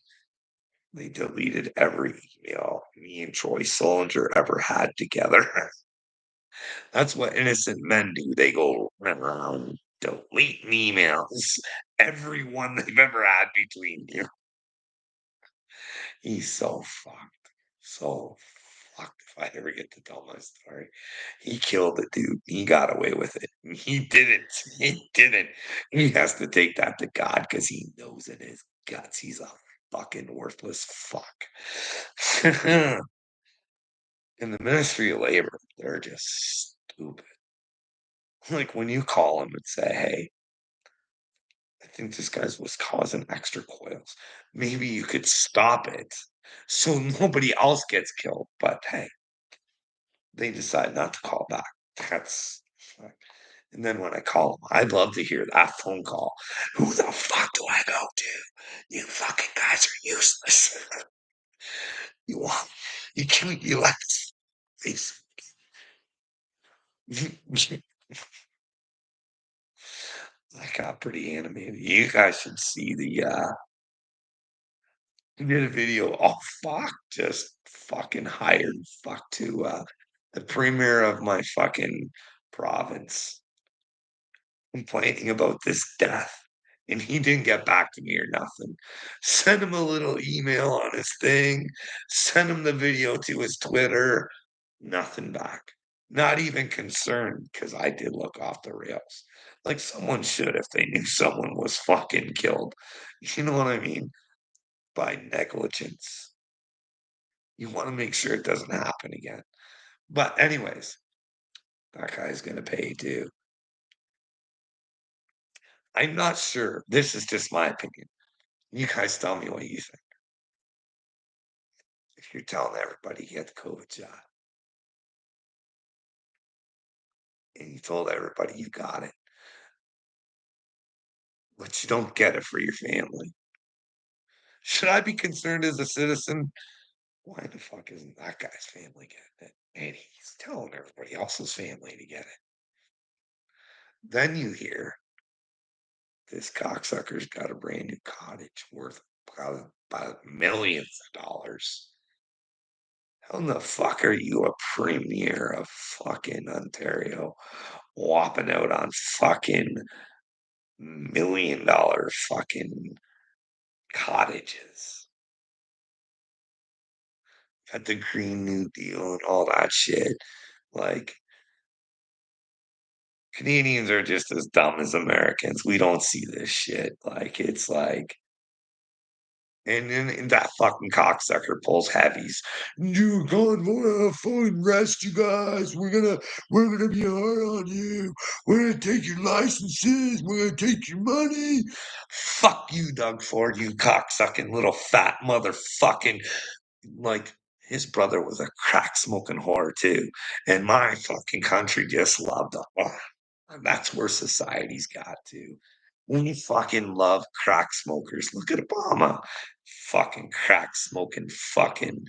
They deleted every email me and Troy Solinger ever had together. That's what innocent men do. They go around deleting emails, everyone they've ever had between you. He's so fucked. So fucked if I ever get to tell my story. He killed it, dude. He got away with it. He didn't. He didn't. He has to take that to God because he knows in his guts he's a fucking worthless fuck. In the Ministry of Labor, they're just stupid. Like when you call them and say, hey, I think this guy's was causing extra coils. Maybe you could stop it so nobody else gets killed. But hey, they decide not to call back. That's and then when I call them, I'd love to hear that phone call. Who the fuck do I go to? You fucking guys are useless. You want you can't you like this. I got pretty animated. You guys should see the he did a video. Oh fuck, just fucking hired fuck to the premier of my fucking province complaining about this death. And he didn't get back to me or nothing. Send him a little email on his thing, send him the video to his Twitter, nothing back. Not even concerned because I did look off the rails. Like someone should if they knew someone was fucking killed. You know what I mean? By negligence. You want to make sure it doesn't happen again. But anyways, that guy's gonna pay too. I'm not sure. This is just my opinion. You guys tell me what you think. If you're telling everybody you get the COVID shot and you told everybody you got it, but you don't get it for your family, should I be concerned as a citizen? Why the fuck isn't that guy's family getting it? And he's telling everybody else's family to get it. Then you hear this cocksucker's got a brand new cottage worth about millions of dollars. How in the fuck are you a premier of fucking Ontario whopping out on fucking $1 million fucking cottages? Got the Green New Deal and all that shit. Like, Canadians are just as dumb as Americans. We don't see this shit. Like, it's like, and then that fucking cocksucker pulls heavies. You God wanna have fun, rest, you guys. We're gonna be hard on you. We're gonna take your licenses. We're gonna take your money. Fuck you, Doug Ford, you cocksucking little fat motherfucking like his brother was a crack smoking whore too. And my fucking country just loved him. Oh, and that's where society's got to. We fucking love crack smokers. Look at Obama. Fucking crack smoking fucking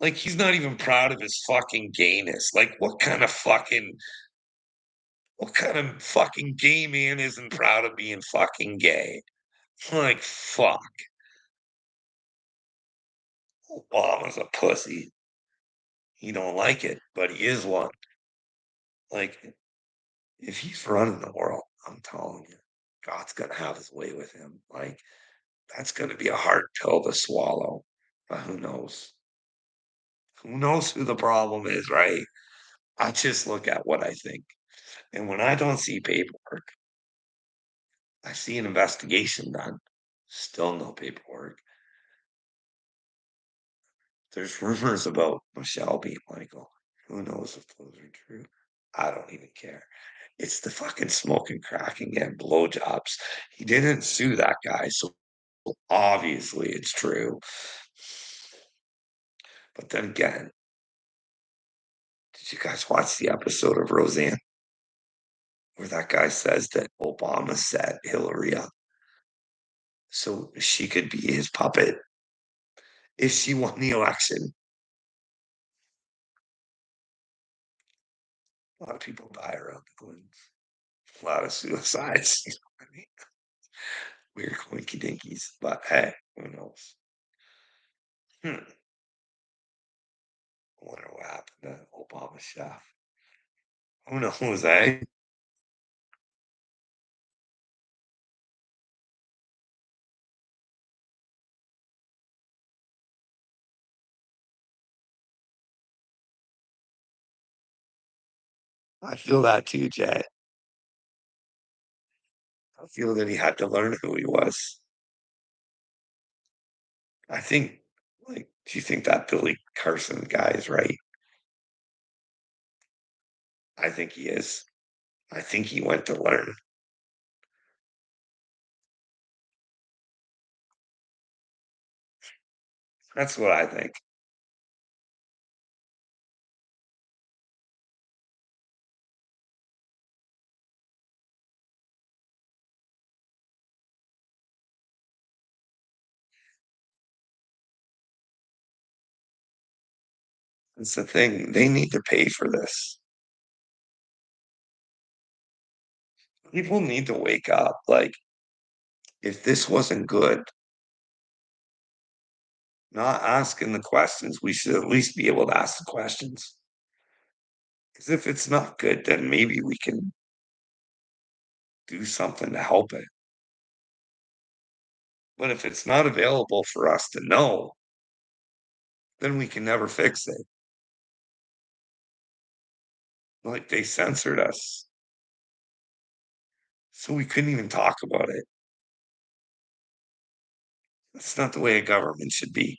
like he's not even proud of his fucking gayness. Like what kind of fucking gay man isn't proud of being fucking gay? Like fuck. Obama's a pussy. He don't like it, but he is one. Like if he's running the world, I'm telling you, God's gonna have his way with him. Like that's gonna be a hard pill to swallow. But who knows? Who knows who the problem is, right? I just look at what I think. And when I don't see paperwork, I see an investigation done. Still no paperwork. There's rumors about Michelle being Michael. Who knows if those are true? I don't even care. It's the fucking smoking crack and getting blowjobs. He didn't sue that guy, so obviously it's true. But then again, did you guys watch the episode of Roseanne where that guy says that Obama set Hillary up so she could be his puppet if she won the election? A lot of people die around the globe. A lot of suicides. You know what I mean? Weird coinky dinkies. But hey, who knows? I wonder what happened to Obama chef. Who knows, eh? I feel that too, Jay. I feel that he had to learn who he was. I think, do you think that Billy Carson guy is right? I think he is. I think he went to learn. That's what I think. It's the thing. They need to pay for this. People need to wake up. Like, if this wasn't good, not asking the questions, we should at least be able to ask the questions. Because if it's not good, then maybe we can do something to help it. But if it's not available for us to know, then we can never fix it. Like they censored us. So we couldn't even talk about it. That's not the way a government should be.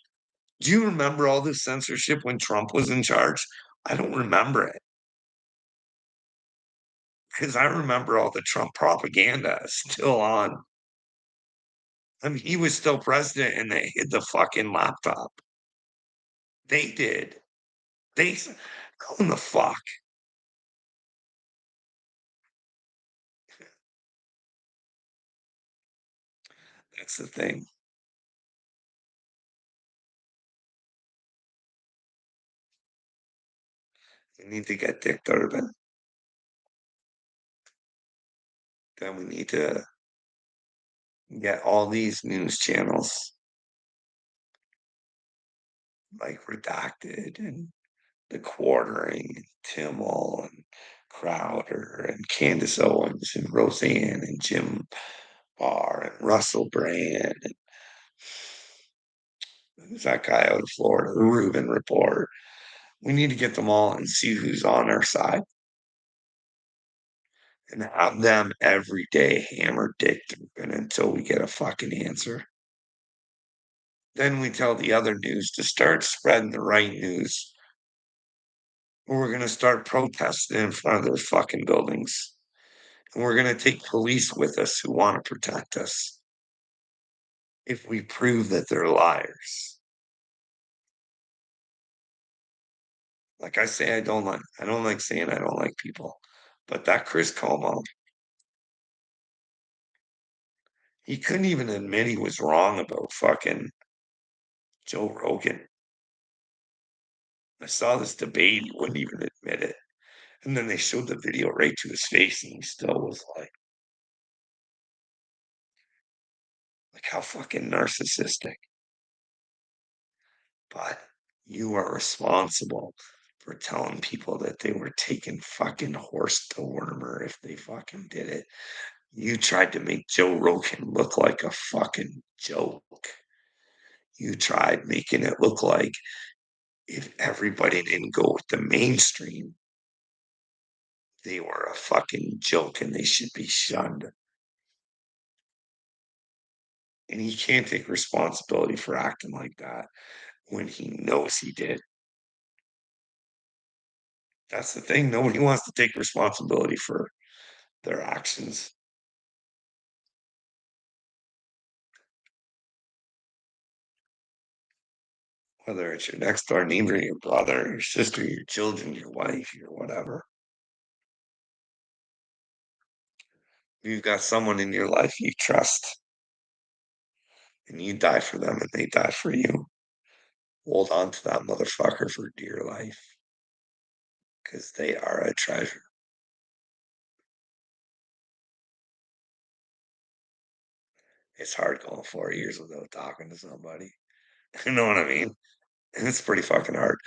Do you remember all this censorship when Trump was in charge? I don't remember it because I remember all the Trump propaganda still on. I mean, he was still president and they hid the fucking laptop. They did. They, go in the fuck. That's the thing. We need to get Dick Durbin. Then we need to get all these news channels like Redacted and The Quartering, and Timmel and Crowder and Candace Owens and Roseanne and Jim Barr and Russell Brand and who's that guy out of Florida, the Rubin Report. We need to get them all and see who's on our side and have them every day hammer Dick Durbin until we get a fucking answer. Then we tell the other news to start spreading the right news. Or we're going to start protesting in front of those fucking buildings. And we're going to take police with us who want to protect us if we prove that they're liars. Like I say, I don't like saying I don't like people, but that Chris Cuomo, he couldn't even admit he was wrong about fucking Joe Rogan. I saw this debate, he wouldn't even admit it. And then they showed the video right to his face, and he still was like how fucking narcissistic. But you are responsible for telling people that they were taking fucking horse dewormer if they fucking did it. You tried to make Joe Rogan look like a fucking joke. You tried making it look like if everybody didn't go with the mainstream, they were a fucking joke and they should be shunned. And he can't take responsibility for acting like that. when he knows he did. That's the thing. Nobody wants to take responsibility for their actions. Whether it's your next door neighbor, your brother, your sister, your children, your wife, your whatever. You've got someone in your life you trust and you die for them and they die for you. Hold on to that motherfucker for dear life because they are a treasure. It's hard going 4 years without talking to somebody. You know what I mean? And it's pretty fucking hard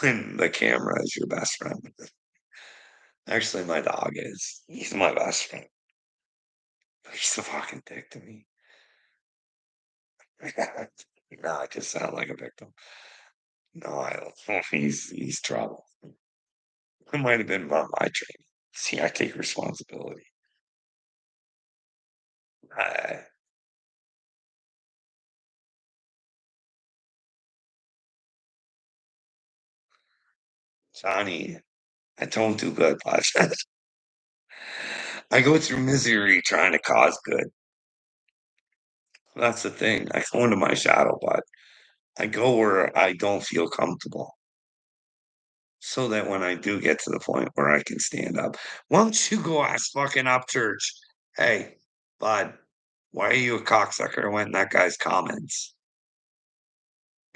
when the camera is your best friend. Actually, my dog is. He's my best friend. He's a fucking dick to me. No, I just sound like a victim. No, I don't. He's trouble. It might have been about my training. See, I take responsibility. I, Johnny, I don't do good, bud. I go through misery trying to cause good. That's the thing. I go into my shadow, but I go where I don't feel comfortable. So that when I do get to the point where I can stand up, why don't you go ask fucking Upchurch, hey, bud, why are you a cocksucker? I went in that guy's comments.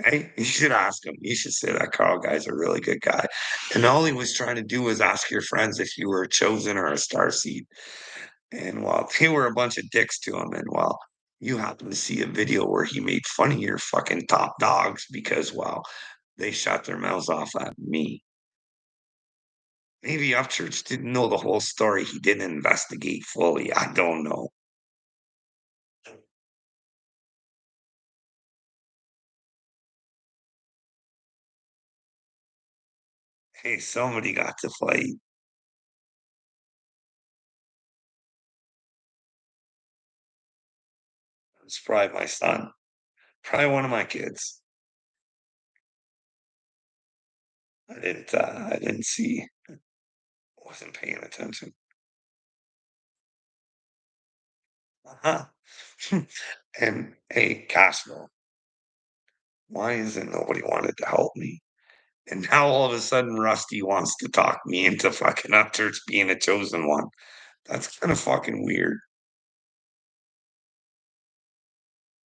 Hey, you should ask him. You should say that Carl guy's a really good guy. And all he was trying to do was ask your friends if you were a chosen or a star seed. And while they were a bunch of dicks to him, and while you happen to see a video where he made fun of your fucking top dogs because, well, they shut their mouths off at me. Maybe Upchurch didn't know the whole story. He didn't investigate fully. I don't know. Hey, somebody got to fight. It's probably my son. Probably one of my kids. I didn't see. Wasn't paying attention. Uh-huh. And hey, Castro, why isn't nobody wanted to help me? And now all of a sudden Rusty wants to talk me into fucking Upchurch being a chosen one. That's kind of fucking weird.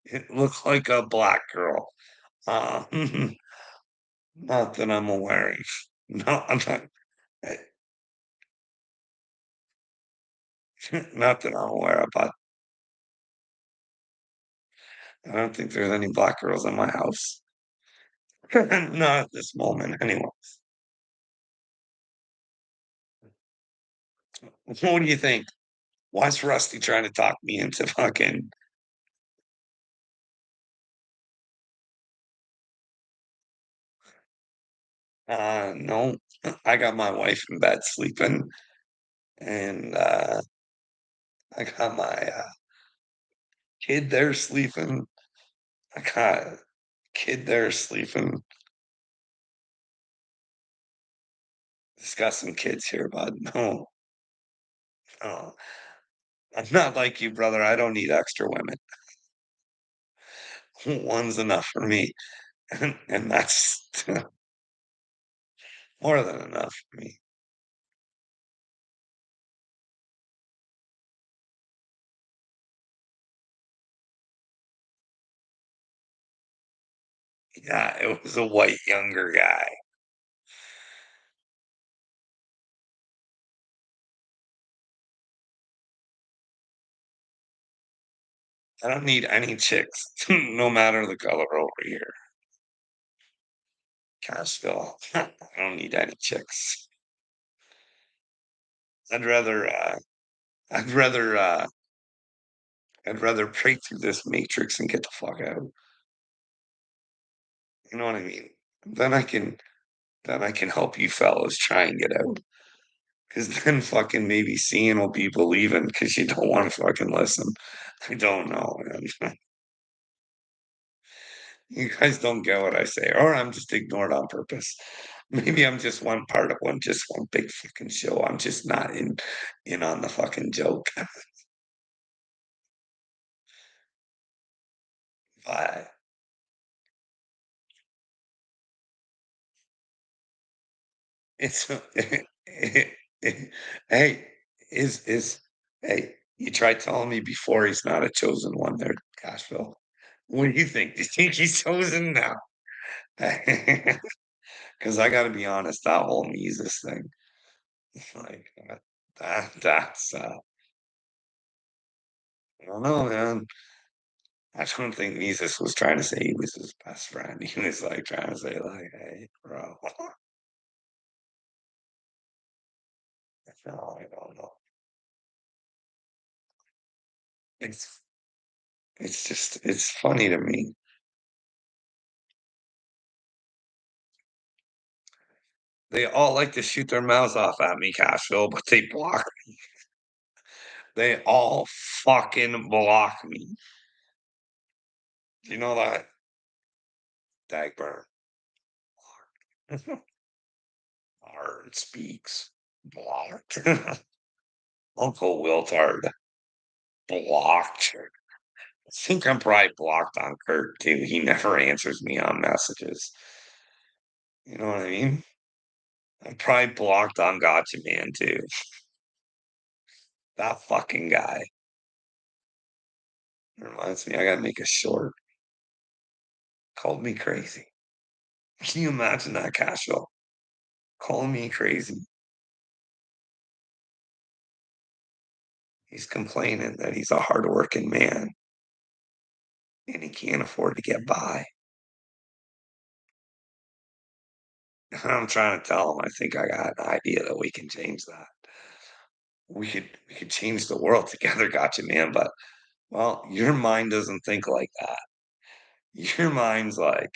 It looks like a black girl. Uh, not that I'm aware of. No, I'm not, eh, not that I'm aware of, but I don't think there's any black girls in my house. Not at this moment, anyway. What do you think? Why's Rusty trying to talk me into fucking no. I got my wife in bed sleeping and I got my kid there sleeping. I got a kid there sleeping. Just got some kids here, bud. No, no. I'm not like you, brother. I don't need extra women. One's enough for me. And that's more than enough for me. Yeah, it was a white younger guy. I don't need any chicks, no matter the color over here. Cashville. I don't need any chicks. I'd rather I'd rather I'd rather break through this matrix and get the fuck out. You know what I mean? Then I can then I can help you fellas try and get out. Because then fucking maybe seeing will be believing because you don't want to fucking listen. I don't know, man. You guys don't get what I say, or I'm just ignored on purpose. Maybe I'm just one part of one big fucking show. I'm just not in on the fucking joke. But it's hey, is hey, you tried telling me before he's not a chosen one there, Cashville. What do you think? Do you think he's chosen now? Because I got to be honest, that whole Mises thing, like that's I don't know, man. I don't think Mises was trying to say he was his best friend. He was like trying to say like, hey, bro. No, I don't know. It's it's just it's funny to me. They all like to shoot their mouths off at me, Cashville, but they block. They all fucking block me. You know that? Dagburn. Hard speaks. Blocked. Uncle Wiltard. Blocked. I think I'm probably blocked on Kurt too. He never answers me on messages. You know what I mean? I'm probably blocked on Gotcha Man too. That fucking guy. Reminds me, I gotta make a short. Called me crazy. Can you imagine that, Cashel? Calling me crazy. He's complaining that he's a hardworking man and he can't afford to get by. And I'm trying to tell him I think I got an idea that we can change that. We could change the world together, Gotcha Man, but well, your mind doesn't think like that. Your mind's like,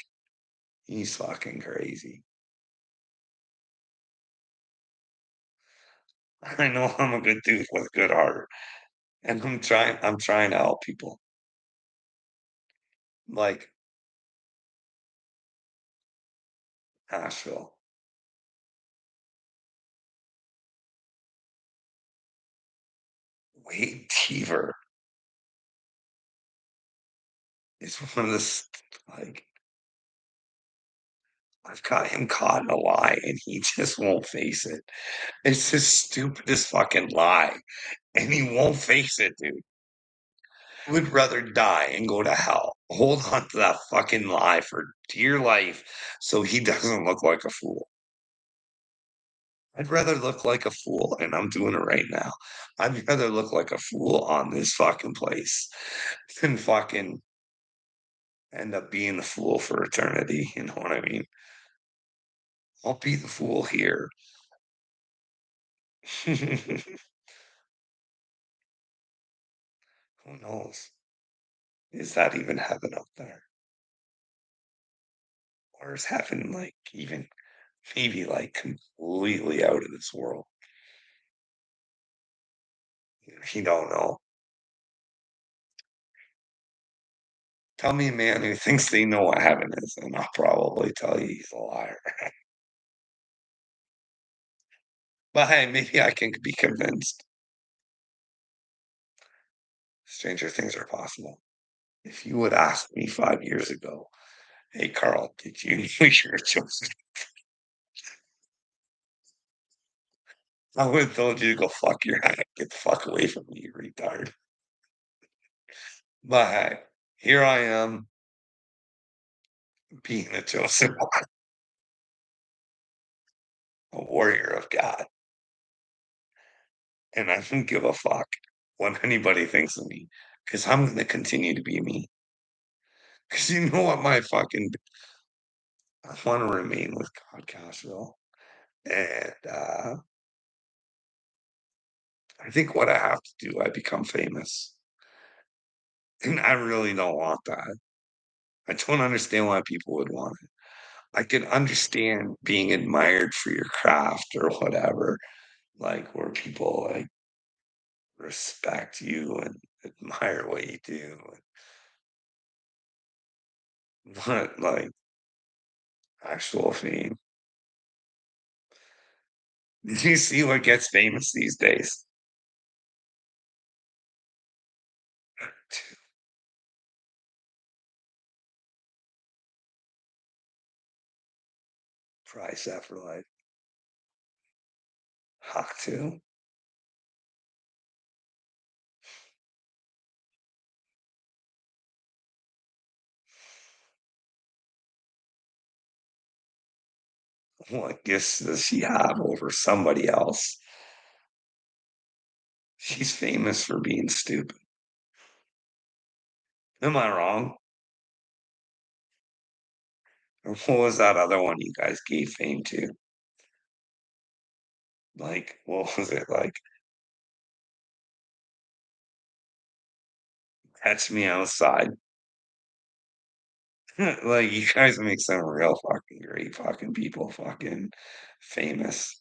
he's fucking crazy. I know I'm a good dude with a good heart, and I'm trying to help people. Like Asheville, Wade Teaver is one of the like I've got him caught in a lie and he just won't face it. It's the stupidest fucking lie, and he won't face it, dude. I would rather die and go to hell. Hold on to that fucking lie for dear life so he doesn't look like a fool. I'd rather look like a fool, and I'm doing it right now. I'd rather look like a fool on this fucking place than fucking end up being the fool for eternity. You know what I mean? I'll be the fool here. Who knows? Is that even heaven up there? Or is heaven like even maybe like completely out of this world? You don't know. Tell me a man who thinks they know what heaven is, and I'll probably tell you he's a liar. But hey, maybe I can be convinced. Stranger things are possible. If you would ask me 5 years ago, hey Carl, did you know you're chosen? I would have told you to go fuck your head. Get the fuck away from me, you retard. But hey, here I am being a chosen one, a warrior of God. And I don't give a fuck what anybody thinks of me. Because I'm gonna continue to be me. Because you know what my fucking I want to remain with God Cashville. And I think what I have to do, I become famous. And I really don't want that. I don't understand why people would want it. I can understand being admired for your craft or whatever, like where people like respect you and admire what you do. but, like, actual fame. Did you see what gets famous these days? Price after life. Hawk 2. What gifts does she have over somebody else? She's famous for being stupid. Am I wrong? Or what was that other one you guys gave fame to? Like, what was it like? Catch Me Outside. Like, you guys make some real fucking great fucking people fucking famous.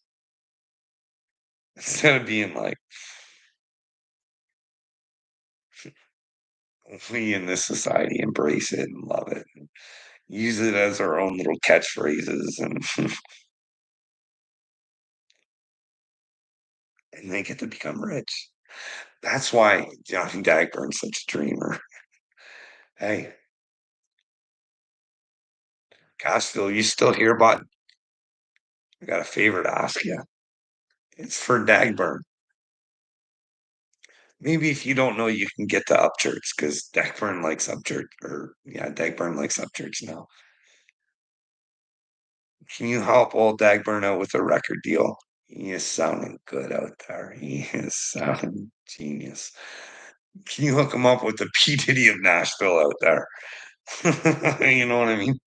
Instead of being like, we in this society embrace it and love it and use it as our own little catchphrases and and they get to become rich. That's why Johnny Dagburn's such a dreamer. Hey, gosh, Phil, you still here, bud? I got a favor to ask you. It's for Dagburn. Maybe if you don't know, you can get to Upchurch because Dagburn likes Upchurch, or yeah, Dagburn likes Upchurch now. Can you help old Dagburn out with a record deal? He is sounding good out there. He is sounding genius. Can you hook him up with the P. Diddy of Nashville out there? You know what I mean?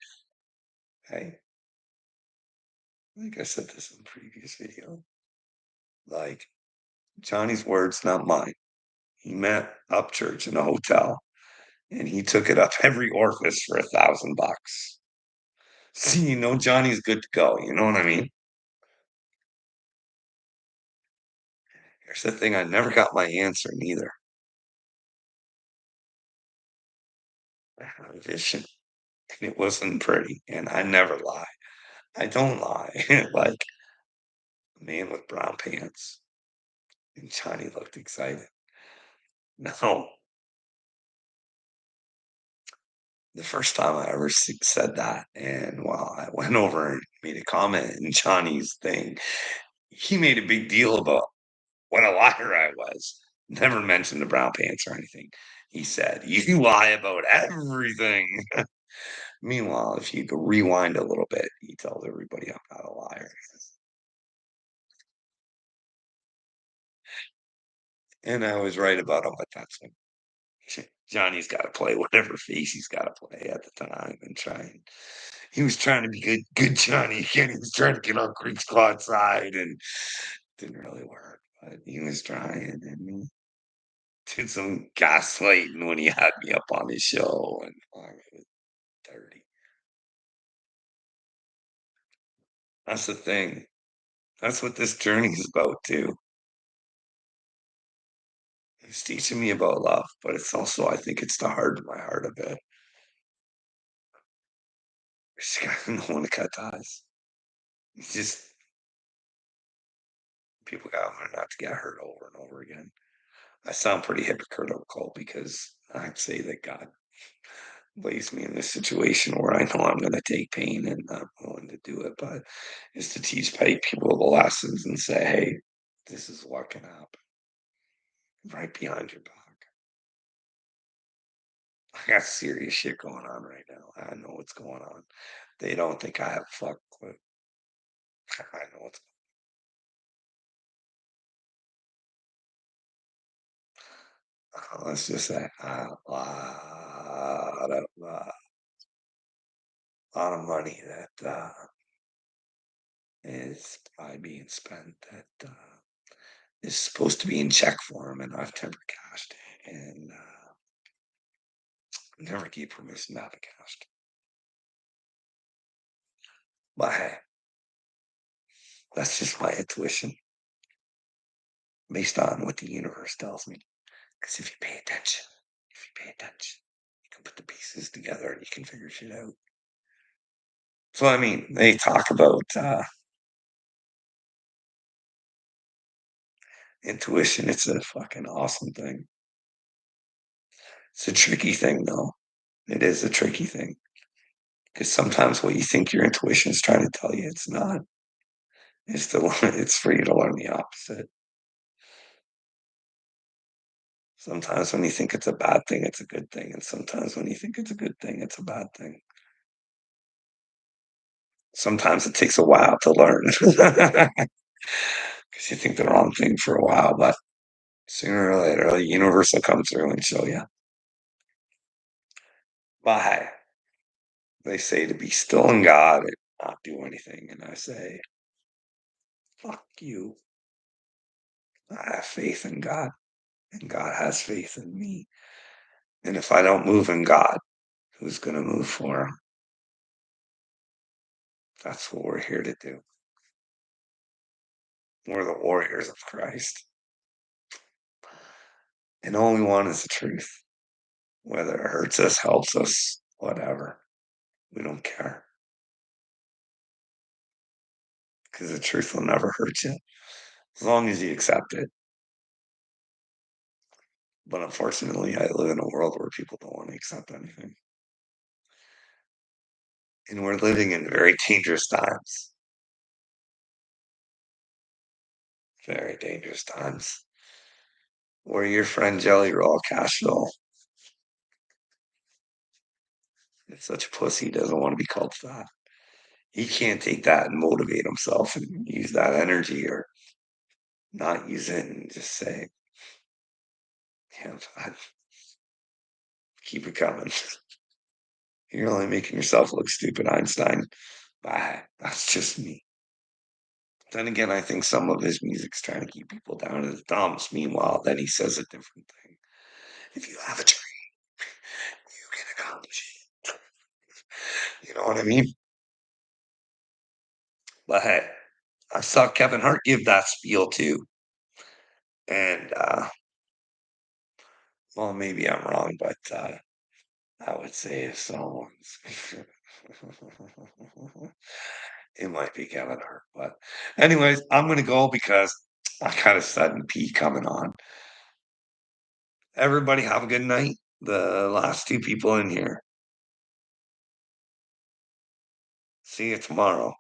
Hey, I think I said this in a previous video. Like, Johnny's words, not mine. He met Upchurch in a hotel and he took it up every orifice for $1,000. See, you know Johnny's good to go. You know what I mean? Here's the thing, I never got my answer neither. I had a vision, and it wasn't pretty, and I never lie. I don't lie. Like, a man with brown pants, and Johnny looked excited. No, the first time I ever said that, and while I went over and made a comment in Johnny's thing, he made a big deal about what a liar I was. Never mentioned the brown pants or anything. He said, "You lie about everything." Meanwhile, if you could rewind a little bit, he tells everybody I'm not a liar. And I was right about him, but that's him. Johnny's got to play whatever face he's got to play at the time and trying. He was trying to be good Johnny again. He was trying to get on Creek's Claw side and didn't really work, but he was trying and he did some gaslighting when he had me up on his show and it was dirty. That's the thing. That's what this journey is about too. It's teaching me about love, but it's also, I think it's the heart of my heart a bit. Just gotta know when to cut ties. It's just people gotta learn not to get hurt over and over again. I sound pretty hypocritical because I say that God lays me in this situation where I know I'm gonna take pain and I'm willing to do it, but is to teach people the lessons and say, hey, this is what can happen right behind your back. I got serious shit going on right now. I know what's going on. They don't think I have a fuck clue. I know what's let's just say lot of money that is probably being spent that is supposed to be in check form and I've never cashed it and never gave permission to have it cashed. But hey, that's just my intuition based on what the universe tells me. Because if you pay attention, you can put the pieces together and you can figure shit out. So, I mean, they talk about, intuition, it's a fucking awesome thing. It's a tricky thing, though. It is a tricky thing because sometimes what you think your intuition is trying to tell you, it's not. It's to it's for you to learn the opposite. Sometimes when you think it's a bad thing, it's a good thing, and sometimes when you think it's a good thing, it's a bad thing. Sometimes it takes a while to learn because you think the wrong thing for a while, but sooner or later, the universe will come through and show you. But hey, they say to be still in God and not do anything, and I say, fuck you. I have faith in God, and God has faith in me. And if I don't move in God, who's going to move for him? That's what we're here to do. We're the warriors of Christ. And all we want is the truth. Whether it hurts us, helps us, whatever. We don't care. Because the truth will never hurt you as long as you accept it. But unfortunately, I live in a world where people don't want to accept anything. And we're living in very dangerous times. Very dangerous times. Where your friend Jelly Roll Cashville is such a pussy, doesn't want to be called fat. He can't take that and motivate himself and use that energy or not use it and just say, yeah, keep it coming. You're only making yourself look stupid, Einstein. That's just me. Then again, I think some of his music's trying to keep people down in the dumps. Meanwhile, then he says a different thing. If you have a dream, you can accomplish it. You know what I mean? But hey, I saw Kevin Hart give that spiel too. And well, maybe I'm wrong, but I would say if someone's it might be Kevin Hart. But anyways, I'm gonna go because I got a sudden pee coming on. Everybody have a good night. The last two people in here. See you tomorrow.